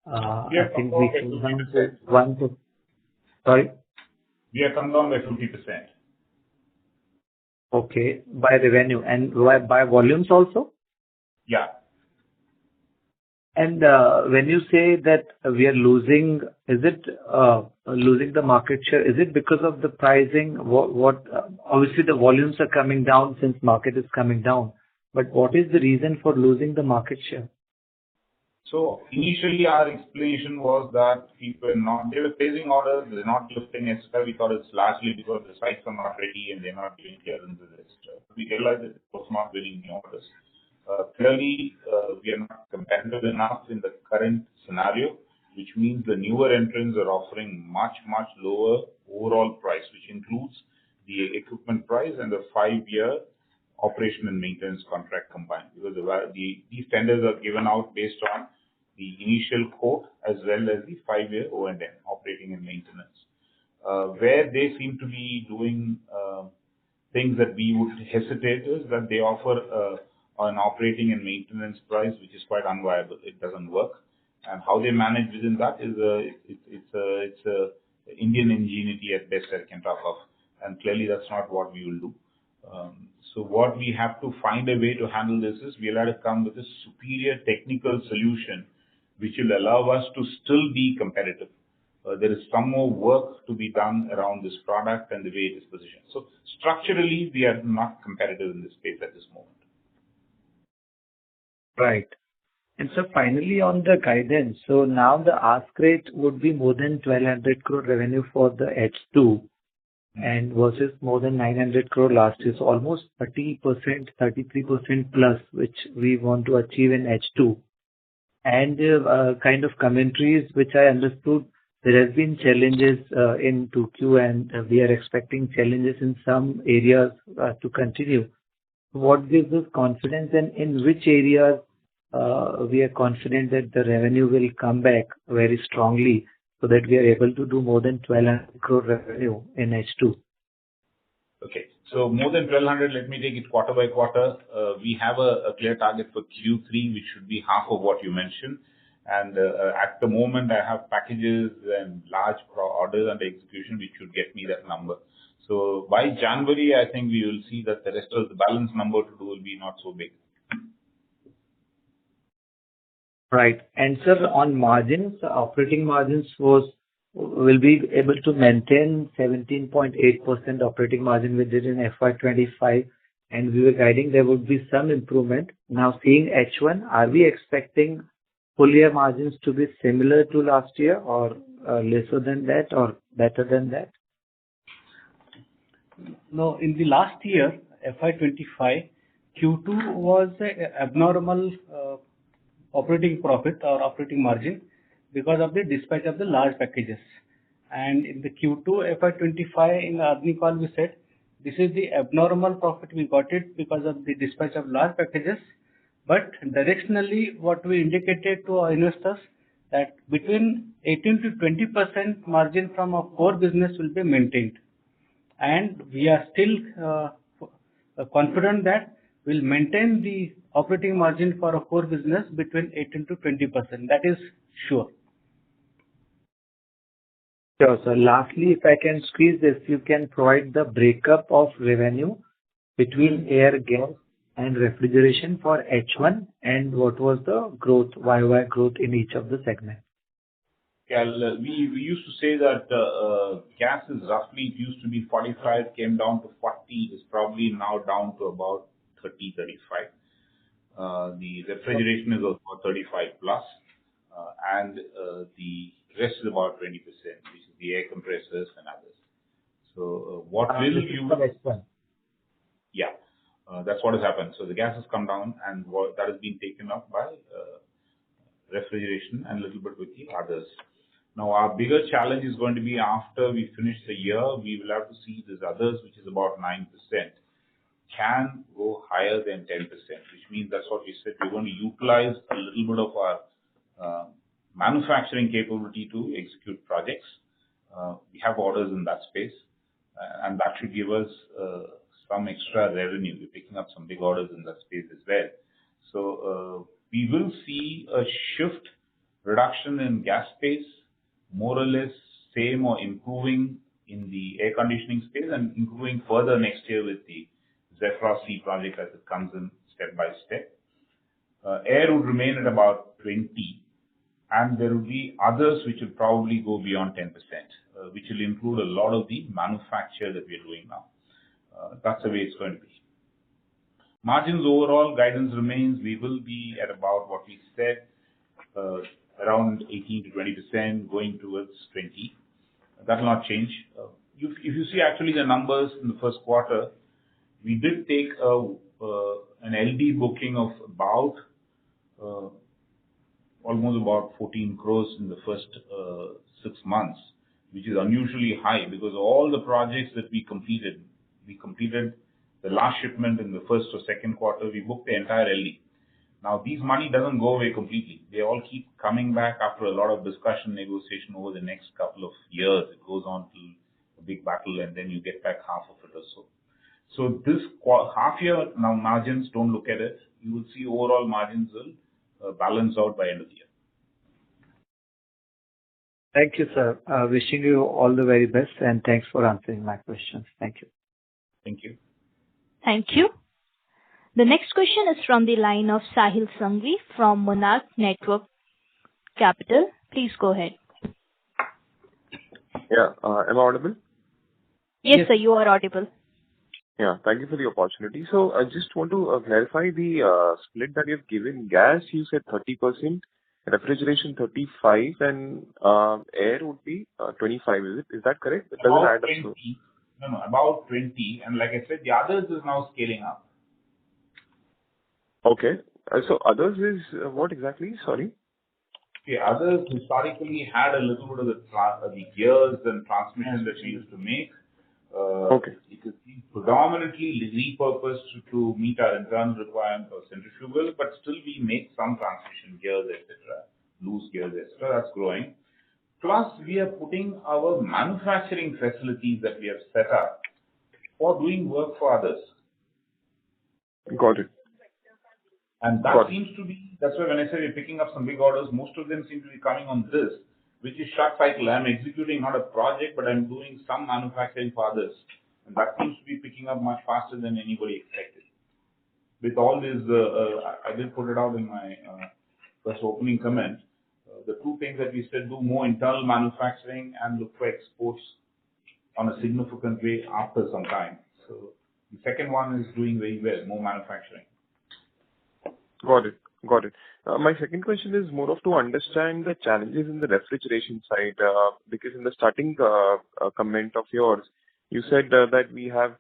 I: I think we came down to sorry?
C: We have come down by 50%.
I: Okay, by revenue and by volumes also?
C: Yeah.
I: And when you say that we are losing, is it losing the market share? Is it because of the pricing? Obviously the volumes are coming down since market is coming down. But what is the reason for losing the market share?
C: So initially our explanation was that they were placing orders, they're not lifting extra. We thought it's largely because the sites are not ready and they're not giving clearances extra. We realized that it was not winning new orders. Clearly, we are not competitive enough in the current scenario, which means the newer entrants are offering much, much lower overall price, which includes the equipment price and the 5-year operation and maintenance contract combined. Because these tenders are given out based on the initial quote as well as the 5-year O&M, operating and maintenance. Where they seem to be doing things that we would hesitate is that they offer an operating and maintenance price which is quite unviable. It doesn't work. And how they manage within that is it's Indian ingenuity at best I can talk of. And clearly that's not what we will do. So what we have to find a way to handle this is we'll have to come with a superior technical solution which will allow us to still be competitive. There is some more work to be done around this product and the way it is positioned. So structurally, we are not competitive in this space at this moment.
I: Right. And so finally on the guidance, so now the ask rate would be more than 1,200 crore revenue for the H2 and versus more than 900 crore last year. So almost 30%, 33% plus, which we want to achieve in H2. and kind of commentaries which I understood there has been challenges in 2Q, and we are expecting challenges in some areas to continue. What gives us confidence, and in which areas we are confident that the revenue will come back very strongly so that we are able to do more than 1,200 crore revenue in H2?
C: Okay. So more than 1,200, let me take it quarter by quarter. We have a clear target for Q3, which should be half of what you mentioned. And at the moment, I have packages and large orders under execution, which should get me that number. So by January, I think we will see that the rest of the balance number to do will be not so big.
I: Right. And sir, on margins, operating margins will be able to maintain 17.8% operating margin we did in FY25, and we were guiding there would be some improvement. Now, seeing H1, are we expecting full year margins to be similar to last year, or lesser than that, or better than that?
E: No, in the last year, FY25, Q2 was a abnormal operating profit or operating margin because of the dispatch of the large packages. And in the Q2 FY25, in the earnings call, we said this is the abnormal profit we got it because of the dispatch of large packages. But directionally, what we indicated to our investors that between 18 to 20% margin from our core business will be maintained. And we are still confident that we'll maintain the operating margin for a core business between 18 to 20%. That is sure.
I: Sure. So lastly, if I can squeeze this, you can provide the breakup of revenue between air, gas, and refrigeration for H1, and what was the growth, YY growth in each of the segments?
C: Yeah, we used to say that gas is roughly, it used to be 45, came down to 40, is probably now down to about 30, 35. The refrigeration is about 35 plus, and the rest is about 20%, which is the air compressors and others. So what will you... Yeah, that's what has happened. So the gas has come down, and that has been taken up by refrigeration and a little bit with the others. Now, our bigger challenge is going to be after we finish the year, we will have to see these others, which is about 9%, can go higher than 10%, which means that's what we said. We're going to utilize a little bit of our manufacturing capability to execute projects. We have orders in that space, and that should give us some extra revenue. We're picking up some big orders in that space as well. So we will see a shift, reduction in gas space, more or less same or improving in the air conditioning space, and improving further next year with the Zephyr C project as it comes in step by step. Air would remain at about 20, and there will be others which will probably go beyond 10%, which will include a lot of the manufacture that we're doing now. That's the way it's going to be. Margins overall, guidance remains, we will be at about what we said, around 18 to 20%, going towards 20. That will not change. If you see actually the numbers in the first quarter, we did take an LD booking of about almost about 14 crores in the first 6 months, which is unusually high because all the projects that we completed the last shipment in the first or second quarter, we booked the entire LD. Now, these money doesn't go away completely. They all keep coming back after a lot of discussion, negotiation over the next couple of years. It goes on to a big battle, and then you get back half of it or so. So this half year now margins, don't look at it. You will see overall margins will balance out by end of the year.
I: Thank you, sir. Wishing you all the very best, and thanks for answering my questions. Thank you.
C: Thank you.
A: Thank you. The next question is from the line of Sahil Sanghvi from Monarch Network Capital. Please go ahead.
J: Yeah, am I audible?
A: Yes, sir, you are audible.
J: Yeah, thank you for the opportunity. So I just want to clarify the split that you've given. Gas, you said 30%, refrigeration 35%, and air would be 25%. Is that correct? It doesn't add up. So.
C: No, about 20. And like I said, the others is now scaling up.
J: Okay. So others is what exactly? Sorry.
C: Okay, others historically had a little bit of the gears and transmission that we used to make.
J: Okay.
C: It is predominantly repurposed to meet our internal requirements of centrifugal, but still we make some transmission gears, etc., loose gears, etc. That's growing. Plus, we are putting our manufacturing facilities that we have set up for doing work for others.
J: Got it.
C: And that seems to be, that's why when I say we're picking up some big orders, most of them seem to be coming on this, which is short cycle. I'm executing not a project, but I'm doing some manufacturing for others. And that seems to be picking up much faster than anybody expected. With all this, I did put it out in my first opening comment. The two things that we said, do more internal manufacturing and look for exports on a significant way after some time. So the second one is doing very well, more manufacturing.
J: Got it. Got it. My second question is more of to understand the challenges in the refrigeration side, because in the starting comment of yours, you said that we have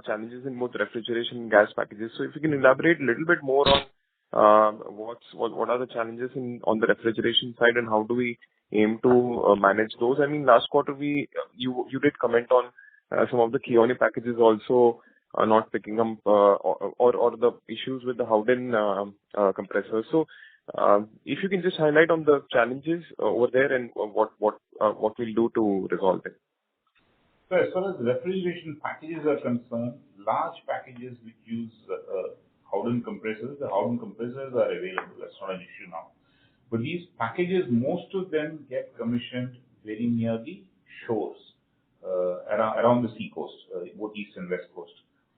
J: challenges in both refrigeration and gas packages. So if you can elaborate a little bit more on what are the challenges on the refrigeration side, and how do we aim to manage those? I mean, last quarter you did comment on some of the Keone packages also not picking up, or the issues with the Howden compressors. So if you can just highlight on the challenges over there and what we'll do to resolve it.
C: So as far as refrigeration packages are concerned, large packages which use Howden compressors, the Howden compressors are available. That's not an issue now. But these packages, most of them get commissioned very near the shores, around the sea coast, both east and west coast.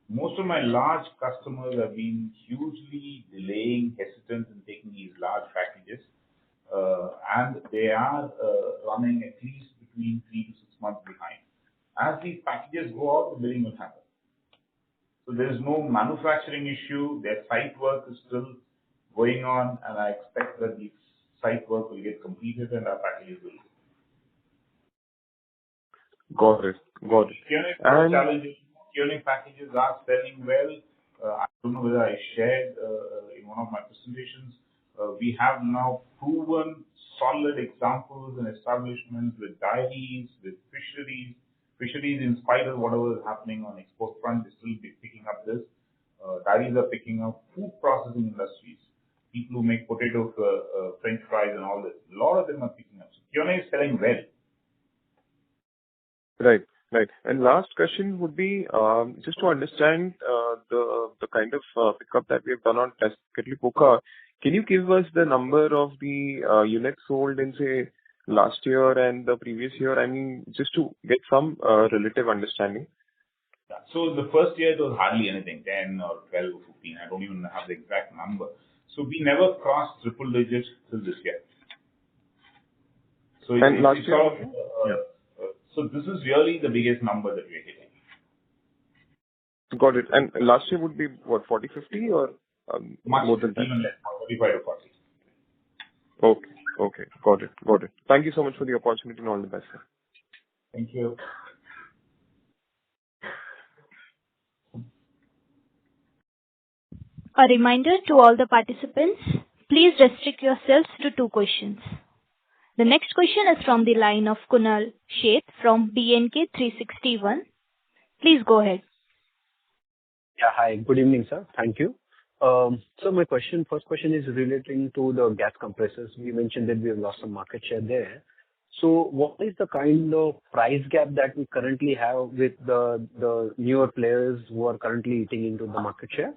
C: Most of my large customers have been hugely delaying, hesitant in taking these large packages, and they are running at least between 3 to 6 months behind. As these packages go out, the billing will happen. So there is no manufacturing issue. Their site work is still going on, and I expect that the site work will get completed and our packages will.
J: Got it. Got it.
C: Keone packages are selling well. I don't know whether I shared in one of my presentations. We have now proven solid examples and establishments with dairies, with fisheries. Fisheries, in spite of whatever is happening on export front, is still picking up this. Dairies are picking up. Food processing industries, people who make potato French fries and all this, a lot of them are picking up. So Keone is selling well.
J: Right. Right. And last question would be just to understand the kind of pickup that we have done on Kirloskar. Can you give us the number of the units sold in, say, last year and the previous year? I mean, just to get some relative understanding.
C: Yeah. So the first year it was hardly anything, 10 or 12 or 15. I don't even have the exact number. So we never crossed triple digits till this year. So last year, so this is really the biggest number that we're hitting.
J: Got it. And last year would be what, 40, 50 or more than that?
C: Even less, 45 or 40.
J: Okay. Got it. Thank you so much for the opportunity and all the best, sir.
C: Thank you.
A: A reminder to all the participants, please restrict yourselves to 2 questions. The next question is from the line of Kunal Sheth from BNK 361. Please go ahead.
K: Yeah, hi. Good evening, sir. Thank you. So my first question is relating to the gas compressors. We mentioned that we have lost some market share there. So what is the kind of price gap that we currently have with the newer players who are currently eating into the market share?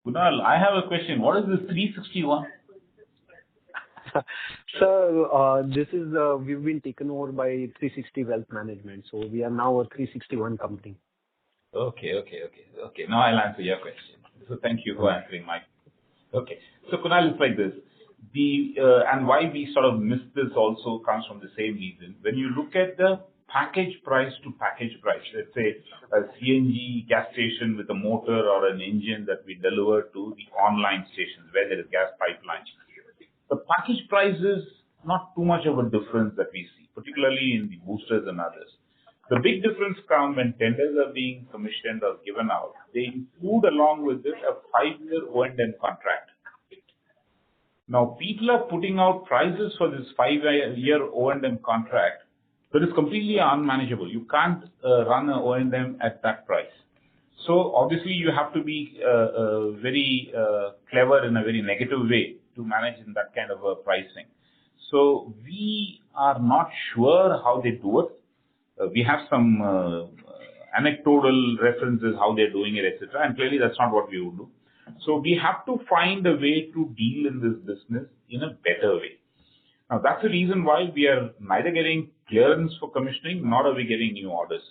C: Kunal, I have a question. What is this 361?
K: So this is we've been taken over by 360 Wealth Management, so we are now a 361 company.
C: Okay. Now I'll answer your question. So thank you for answering my. Okay. So Kunal, it's like this. And why we sort of missed this also comes from the same reason. When you look at the package price to package price, let's say a CNG gas station with a motor or an engine that we deliver to the online stations where there is gas pipeline. The package price is not too much of a difference that we see, particularly in the boosters and others. The big difference comes when tenders are being commissioned or given out. They include along with this a 5-year O&M contract. Now, people are putting out prices for this 5-year O&M contract that is completely unmanageable. You can't run an O&M at that price. So obviously, you have to be very clever in a very negative way to manage in that kind of a pricing. So we are not sure how they do it. We have some anecdotal references how they're doing it, etc. And clearly, that's not what we would do. So we have to find a way to deal in this business in a better way. Now, that's the reason why we are neither getting clearance for commissioning, nor are we getting new orders.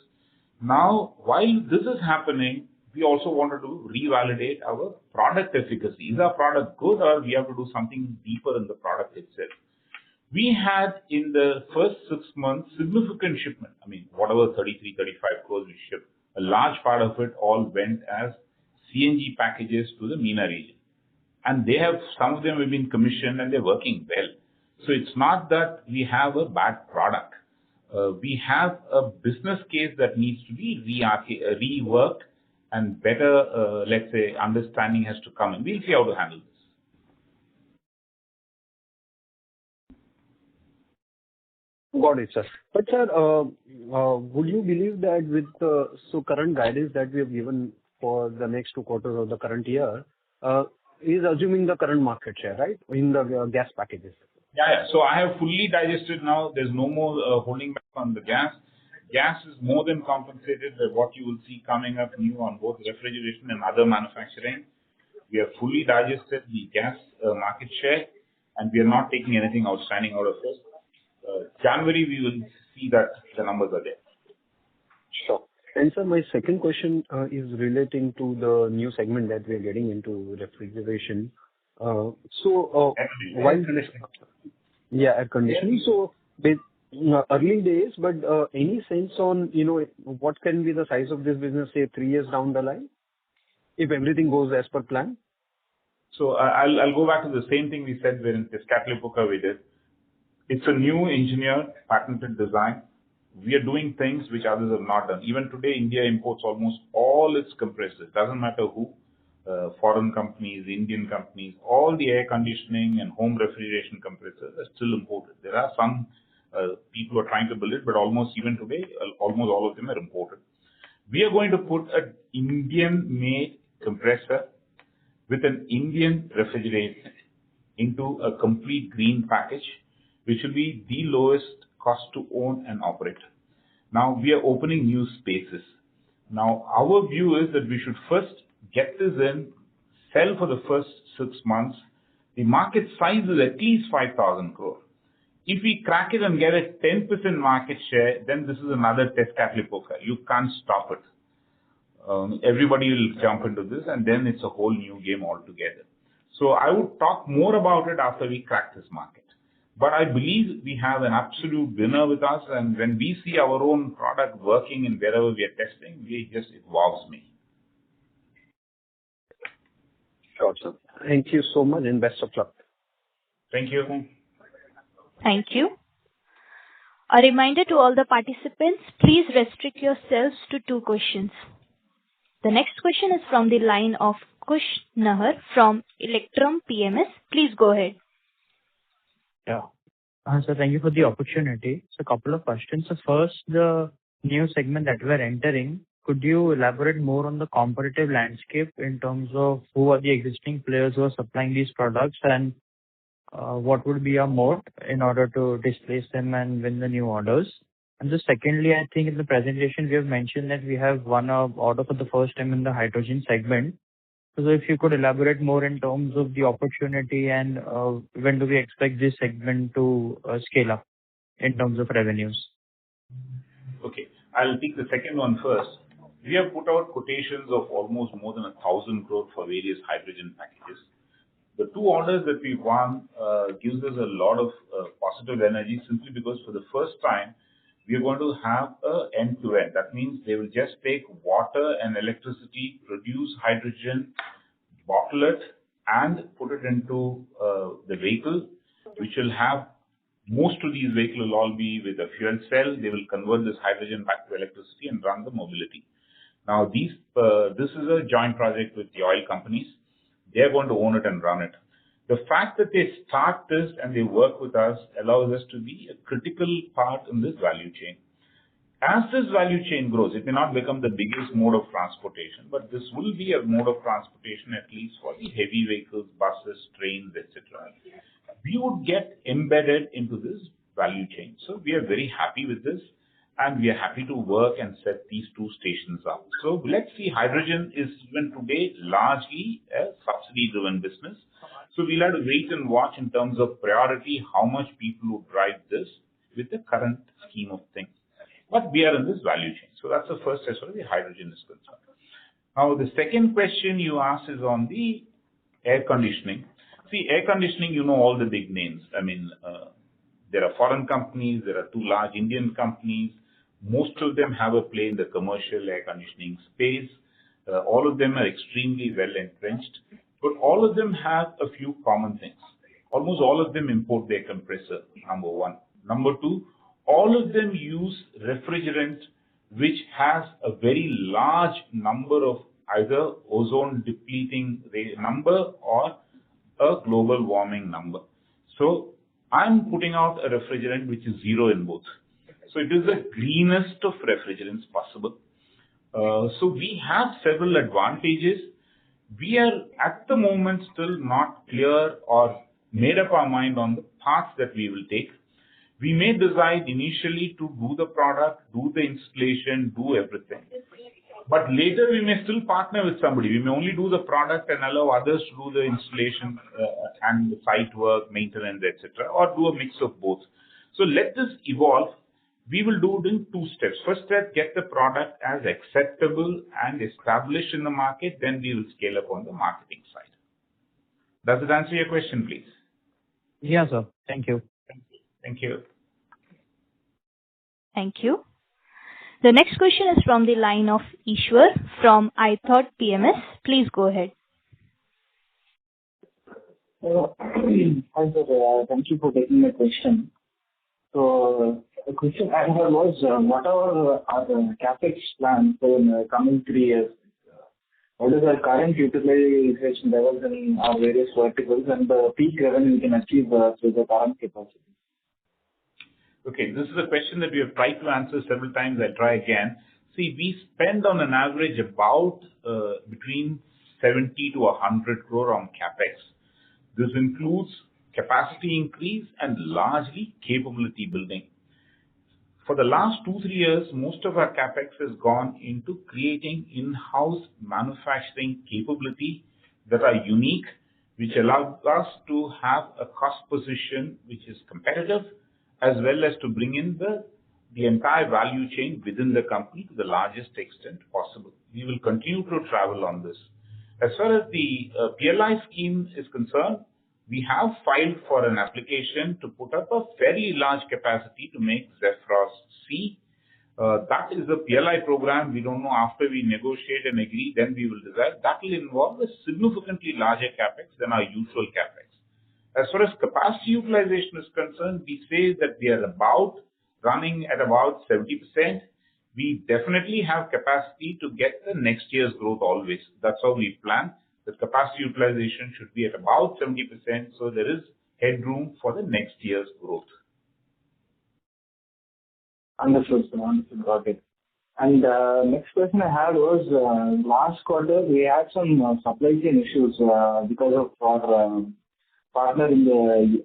C: Now, while this is happening, we also wanted to revalidate our product efficacy. Is our product good, or we have to do something deeper in the product itself? We had in the first 6 months significant shipment. I mean, whatever 33, 35 crores we shipped, a large part of it all went as CNG packages to the MENA region. And some of them have been commissioned and they're working well. So it's not that we have a bad product. We have a business case that needs to be reworked, and better, let's say, understanding has to come in. We'll see how to handle this.
K: Got it, sir. But sir, would you believe that with the current guidance that we have given for the next 2 quarters of the current year, is assuming the current market share, right, in the gas packages?
C: Yeah. So I have fully digested now. There's no more holding back on the gas. Gas is more than compensated by what you will see coming up new on both refrigeration and other manufacturing. We have fully digested the gas market share, and we are not taking anything outstanding out of this. January, we will see that the numbers are there.
K: Sure. And sir, my second question is relating to the new segment that we are getting into, refrigeration. While air conditioning. So early days, but any sense on what can be the size of this business, say 3 years down the line, if everything goes as per plan?
C: So I'll go back to the same thing we said when Piscatalipuca we did. It's a new engineered, patented design. We are doing things which others have not done. Even today, India imports almost all its compressors. Doesn't matter who, foreign companies, Indian companies, all the air conditioning and home refrigeration compressors are still imported. There are some people who are trying to build it, but almost even today, almost all of them are imported. We are going to put an Indian-made compressor with an Indian refrigerator into a complete green package, which will be the lowest cost to own and operate. Now, we are opening new spaces. Now, our view is that we should first get this in, sell for the first 6 months. The market size is at least 5,000 crore. If we crack it and get a 10% market share, then this is another Piscatalipuca. You can't stop it. Everybody will jump into this, and then it's a whole new game altogether. So I would talk more about it after we crack this market. But I believe we have an absolute winner with us, and when we see our own product working in wherever we are testing, it wows me.
K: Sure, sir. Thank you so much, and best of luck.
C: Thank you.
A: Thank you. A reminder to all the participants, please restrict yourselves to 2 questions. The next question is from the line of Kush Nahar from Electrum PMS. Please go ahead.
G: Yeah. So thank you for the opportunity. So a couple of questions. So first, the new segment that we're entering, could you elaborate more on the competitive landscape in terms of who are the existing players who are supplying these products, and what would be our moat in order to displace them and win the new orders? And just secondly, I think in the presentation we have mentioned that we have won an order for the first time in the hydrogen segment. So if you could elaborate more in terms of the opportunity and when do we expect this segment to scale up in terms of revenues?
C: Okay, I'll take the second one first. We have put out quotations of almost more than 1,000 crore for various hydrogen packages. The 2 orders that we won gives us a lot of positive energy, simply because for the first time we are going to have an end-to-end. That means they will just take water and electricity, produce hydrogen, bottle it, and put it into the vehicle, which will have, most of these vehicles will all be with a fuel cell. They will convert this hydrogen back to electricity and run the mobility. Now, this is a joint project with the oil companies. They are going to own it and run it. The fact that they start this and they work with us allows us to be a critical part in this value chain. As this value chain grows, it may not become the biggest mode of transportation, but this will be a mode of transportation at least for the heavy vehicles, buses, trains, etc. We would get embedded into this value chain. So we are very happy with this, and we are happy to work and set these two stations up. So let's see, hydrogen is even today largely a subsidy-driven business. So we'll have to wait and watch in terms of priority, how much people would drive this with the current scheme of things. But we are in this value chain. So that's the first as far as the hydrogen is concerned. Now, the second question you asked is on the air conditioning. See, air conditioning, you know all the big names. I mean, there are foreign companies, there are two large Indian companies. Most of them have a play in the commercial air conditioning space. All of them are extremely well entrenched, but all of them have a few common things. Almost all of them import their compressor, number one. Number two, all of them use refrigerant which has a very large number of either ozone depleting number or a global warming number. So I'm putting out a refrigerant which is zero in both. So it is the greenest of refrigerants possible. So we have several advantages. We are at the moment still not clear or made up our mind on the path that we will take. We may decide initially to do the product, do the installation, do everything. But later we may still partner with somebody. We may only do the product and allow others to do the installation and the site work, maintenance, etc., or do a mix of both. So let this evolve. We will do it in two steps. First step, get the product as acceptable and established in the market. Then we will scale up on the marketing side. Does it answer your question, please?
G: Yeah, sir. Thank you.
C: Thank you.
A: Thank you. The next question is from the line of Ishwar from iThought PMS. Please go ahead.
L: Hi, sir. Thank you for taking my question. So the question I had was, what are our CapEx plans for the coming 3 years? What is our current utilization levels in our various verticals and the peak revenue we can achieve through the current capacity?
C: Okay, this is a question that we have tried to answer several times. I'll try again. See, we spend on an average about between 70 to 100 crore on CapEx. This includes capacity increase and largely capability building. For the last 2-3 years, most of our CapEx has gone into creating in-house manufacturing capability that are unique, which allows us to have a cost position which is competitive, as well as to bring in the entire value chain within the company to the largest extent possible. We will continue to travel on this. As far as the PLI scheme is concerned, we have filed for an application to put up a fairly large capacity to make Zephyros C. That is the PLI program. We don't know, after we negotiate and agree, then we will decide. That will involve a significantly larger CapEx than our usual CapEx. As far as capacity utilization is concerned, we say that we are running at about 70%. We definitely have capacity to get the next year's growth always. That's how we plan. The capacity utilization should be at about 70%, so there is headroom for the next year's growth.
L: Understood, sir. Understood. Got it. And next question I had was, last quarter we had some supply chain issues because of our partner in the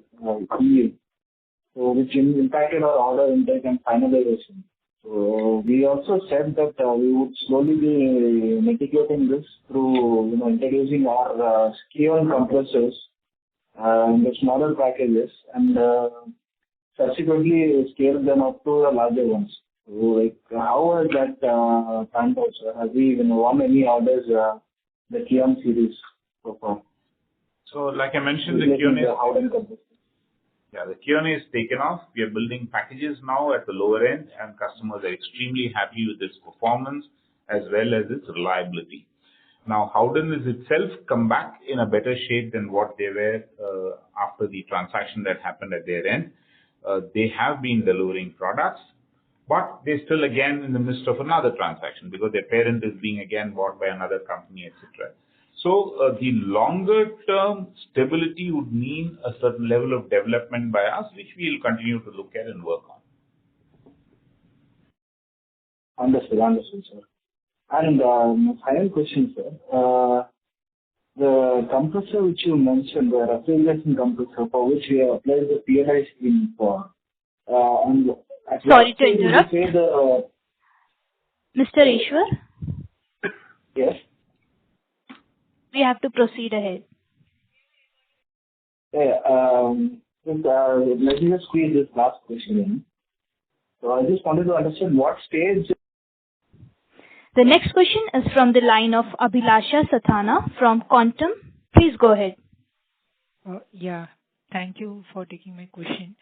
L: EU, so which impacted our order intake and finalization. So we also said that we would slowly be mitigating this through introducing our Kion compressors in the smaller packages and subsequently scale them up to the larger ones. So like, how has that panned out, sir? Have we even won any orders the Kion series so far?
C: So like I mentioned, the Kion is taken off. We are building packages now at the lower end, and customers are extremely happy with its performance as well as its reliability. Now, Howden is itself come back in a better shape than what they were after the transaction that happened at their end. They have been delivering products, but they're still again in the midst of another transaction because their parent is being again bought by another company, etc. So the longer term stability would mean a certain level of development by us, which we will continue to look at and work on.
L: Understood, sir. And my final question, sir. The compressor which you mentioned, the refrigeration compressor for which we have applied the PLI scheme for. And
A: Sorry to interrupt. Mr. Ishwar?
L: Yes.
A: We have to proceed ahead.
L: Let me just squeeze this last question in. So I just wanted to understand what stage.
A: The next question is from the line of Abhilasha Sathana from Quantum. Please go ahead.
M: Yeah, thank you for taking my question.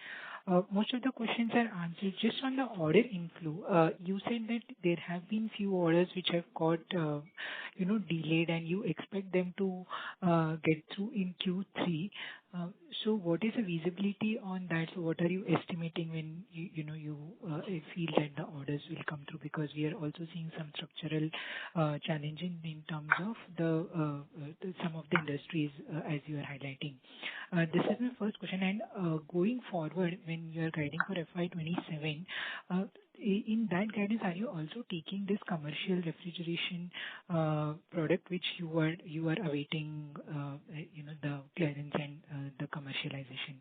M: Most of the questions are answered. Just on the order inflow, you said that there have been few orders which have got delayed, and you expect them to get through in Q3. So what is the visibility on that? So what are you estimating when you feel that the orders will come through? Because we are also seeing some structural challenges in terms of some of the industries as you are highlighting. This is my first question. And going forward, when you are guiding for FY27, in that guidance, are you also taking this commercial refrigeration product which you are awaiting, the clearance and the commercialization?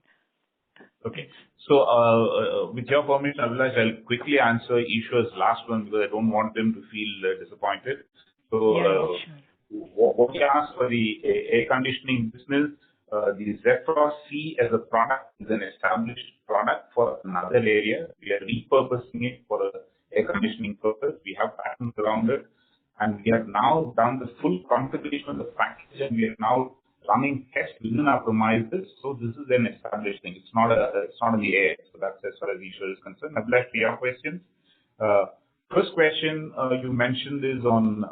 C: Okay. So, with your permission, Abhilash, I'll quickly answer Ishwar's last one because I don't want him to feel disappointed. So,
M: sure.
C: What you asked for the air conditioning business, the Zephyr C as a product is an established product for another area. We are repurposing it for an air conditioning purpose. We have patents around it, and we have now done the full configuration of the package, and we are now running tests within our premises. So this is an established thing. It's not in the air. So that's as far as Ishwar is concerned. Abhilash, your questions. First question you mentioned is on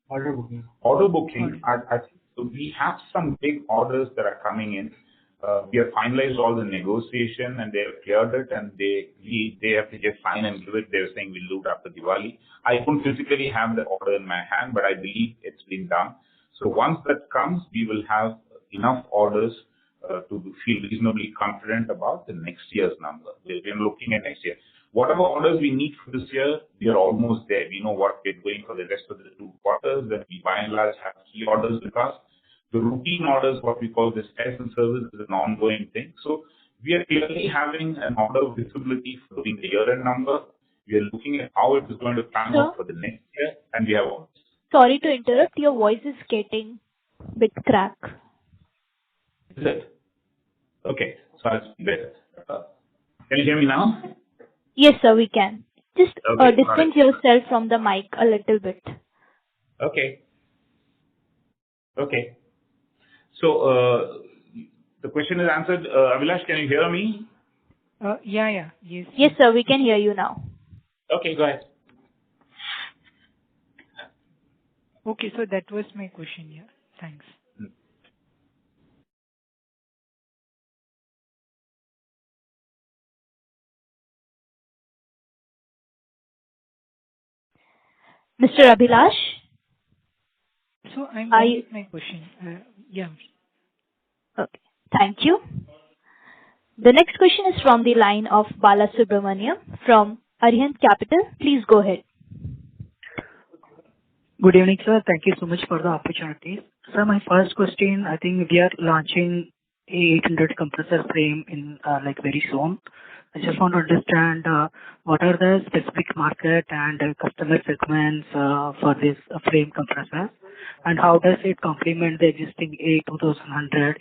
E: Order booking.
C: Order booking. I think we have some big orders that are coming in. We have finalized all the negotiation and they have cleared it, and they have to just sign and give it. They're saying we'll do it after Diwali. I don't physically have the order in my hand, but I believe it's been done. So once that comes, we will have enough orders to feel reasonably confident about the next year's number. We're looking at next year. Whatever orders we need for this year, we are almost there. We know what we're doing for the rest of the 2 quarters, and we by and large have key orders with us. The routine orders, what we call the spares and service, is an ongoing thing. So we are clearly having an order visibility for the year-end number. We are looking at how it is going to pan out for the next year, and we have orders.
A: Sorry to interrupt. Your voice is getting a bit crack.
C: Is it? Okay. So I'll speak better. Can you hear me now?
A: Yes, sir, we can. Just distance yourself from the mic a little bit.
C: Okay. Okay. So the question is answered. Abhilash, can you hear me?
M: Yeah. Yes.
A: Yes, sir, we can hear you now.
C: Okay, go ahead.
M: Okay, so that was my question. Yeah. Thanks.
A: Mr. Abhilash?
M: So I'm done with my question. Yeah.
A: Okay. Thank you. The next question is from the line of Bala Subramaniam from Arihant Capital. Please go ahead.
N: Good evening, sir. Thank you so much for the opportunity. Sir, my first question, I think we are launching A800 compressor frame in very soon. I just want to understand what are the specific market and customer segments for this frame compressor, and how does it complement the existing A2100,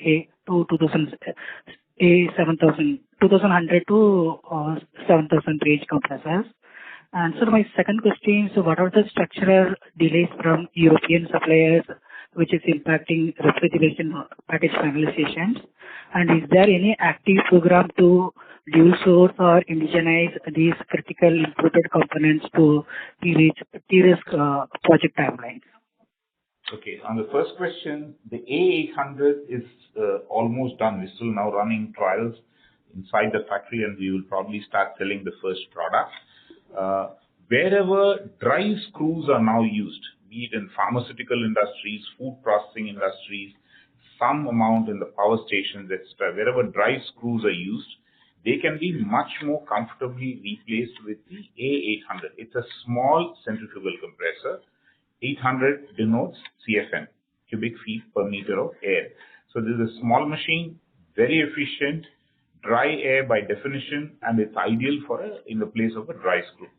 N: A7000 to 7000 range compressors? And so my second question is, what are the structural delays from European suppliers which is impacting refrigeration package finalizations? And is there any active program to dual source or indigenize these critical imported components to de-risk project timelines?
C: Okay, on the first question, the A800 is almost done. We're still now running trials inside the factory, and we will probably start selling the first product. Wherever drive screws are now used, be it in pharmaceutical industries, food processing industries, some amount in the power stations, etc. Wherever dry screws are used, they can be much more comfortably replaced with the A800. It's a small centrifugal compressor. 800 denotes CFM, cubic feet per meter of air. So this is a small machine, very efficient, dry air by definition, and it's ideal for in the place of a dry screw.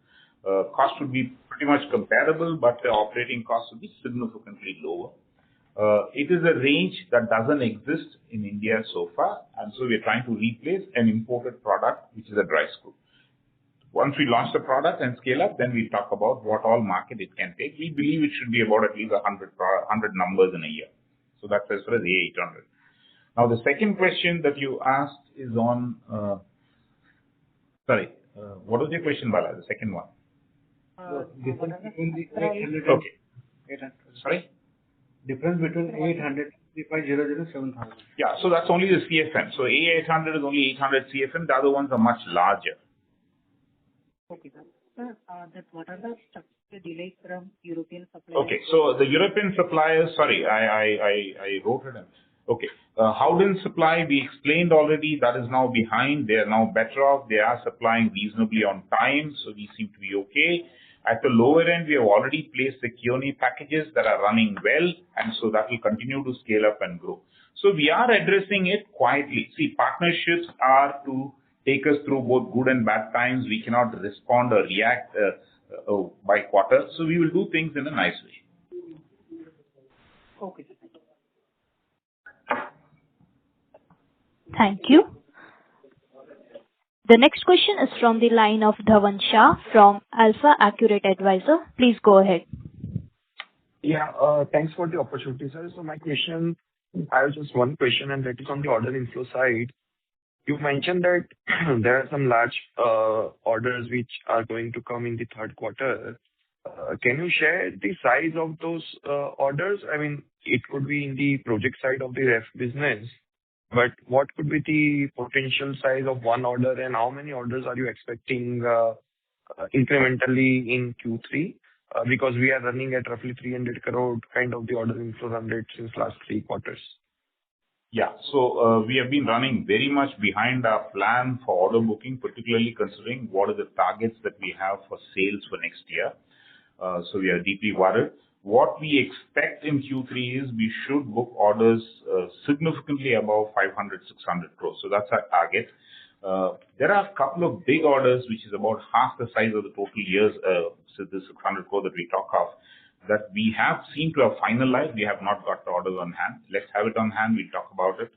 C: Cost would be pretty much comparable, but the operating cost would be significantly lower. It is a range that doesn't exist in India so far, and so we're trying to replace an imported product, which is a dry screw. Once we launch the product and scale up, then we talk about what all market it can take. We believe it should be about at least 100 numbers in a year. So that's as far as A800. Now, the second question that you asked is on, what was your question, Bala, the second one?
E: Difference between the 800
C: Okay.
E: 800.
C: Sorry?
E: Difference between 800 3500 7000.
C: Yeah, so that's only the CFM. So A800 is only 800 CFM. The other ones are much larger.
N: Okay, sir. Sir, what are the structural delays from European suppliers?
C: Okay, so the European suppliers, sorry, I wrote it in. Okay, Howden supply, we explained already, that is now behind. They are now better off. They are supplying reasonably on time, so we seem to be okay. At the lower end, we have already placed the Keone packages that are running well, and so that will continue to scale up and grow. So we are addressing it quietly. See, partnerships are to take us through both good and bad times. We cannot respond or react by quarter. So we will do things in a nice way.
N: Okay.
A: Thank you. The next question is from the line of Dhavan Shah from Alpha Accurate Advisor. Please go ahead.
O: Yeah, thanks for the opportunity, sir. So my question, I have just one question, and that is on the order inflow side. You mentioned that there are some large orders which are going to come in the third quarter. Can you share the size of those orders? I mean, it could be in the project side of the ref business, but what could be the potential size of one order, and how many orders are you expecting incrementally in Q3? Because we are running at roughly 300 crore kind of the order inflow run rate since last 3 quarters.
C: Yeah. So we have been running very much behind our plan for order booking, particularly considering what are the targets that we have for sales for next year. So we are deeply worried. What we expect in Q3 is we should book orders significantly above 500, 600 crores. So that's our target. There are a couple of big orders, which is about half the size of the total years, so the 600 crore that we talk of, that we have seen to have finalized. We have not got the orders on hand. Let's have it on hand. We'll talk about it.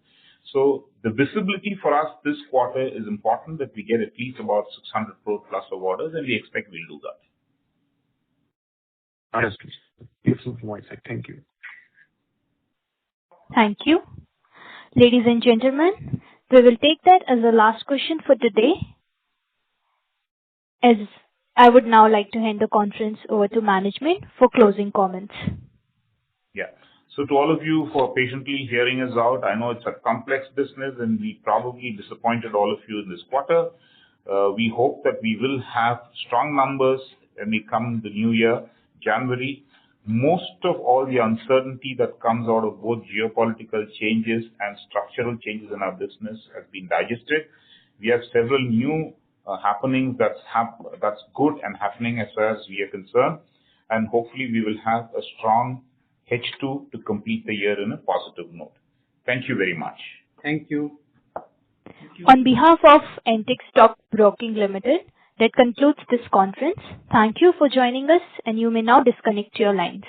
C: So the visibility for us this quarter is important, that we get at least about 600 crore plus of orders, and we expect we'll do that.
O: Understood. Useful from my side. Thank you.
A: Thank you. Ladies and gentlemen, we will take that as the last question for today. As I would now like to hand the conference over to management for closing comments.
C: Yeah. So to all of you for patiently hearing us out, I know it's a complex business and we probably disappointed all of you in this quarter. We hope that we will have strong numbers when we come the new year, January. Most of all the uncertainty that comes out of both geopolitical changes and structural changes in our business has been digested. We have several new happenings that's good and happening as far as we are concerned, and hopefully we will have a strong H2 to complete the year in a positive note. Thank you very much.
E: Thank you.
A: On behalf of Antique Stock Broking Limited, that concludes this conference. Thank you for joining us, and you may now disconnect your lines.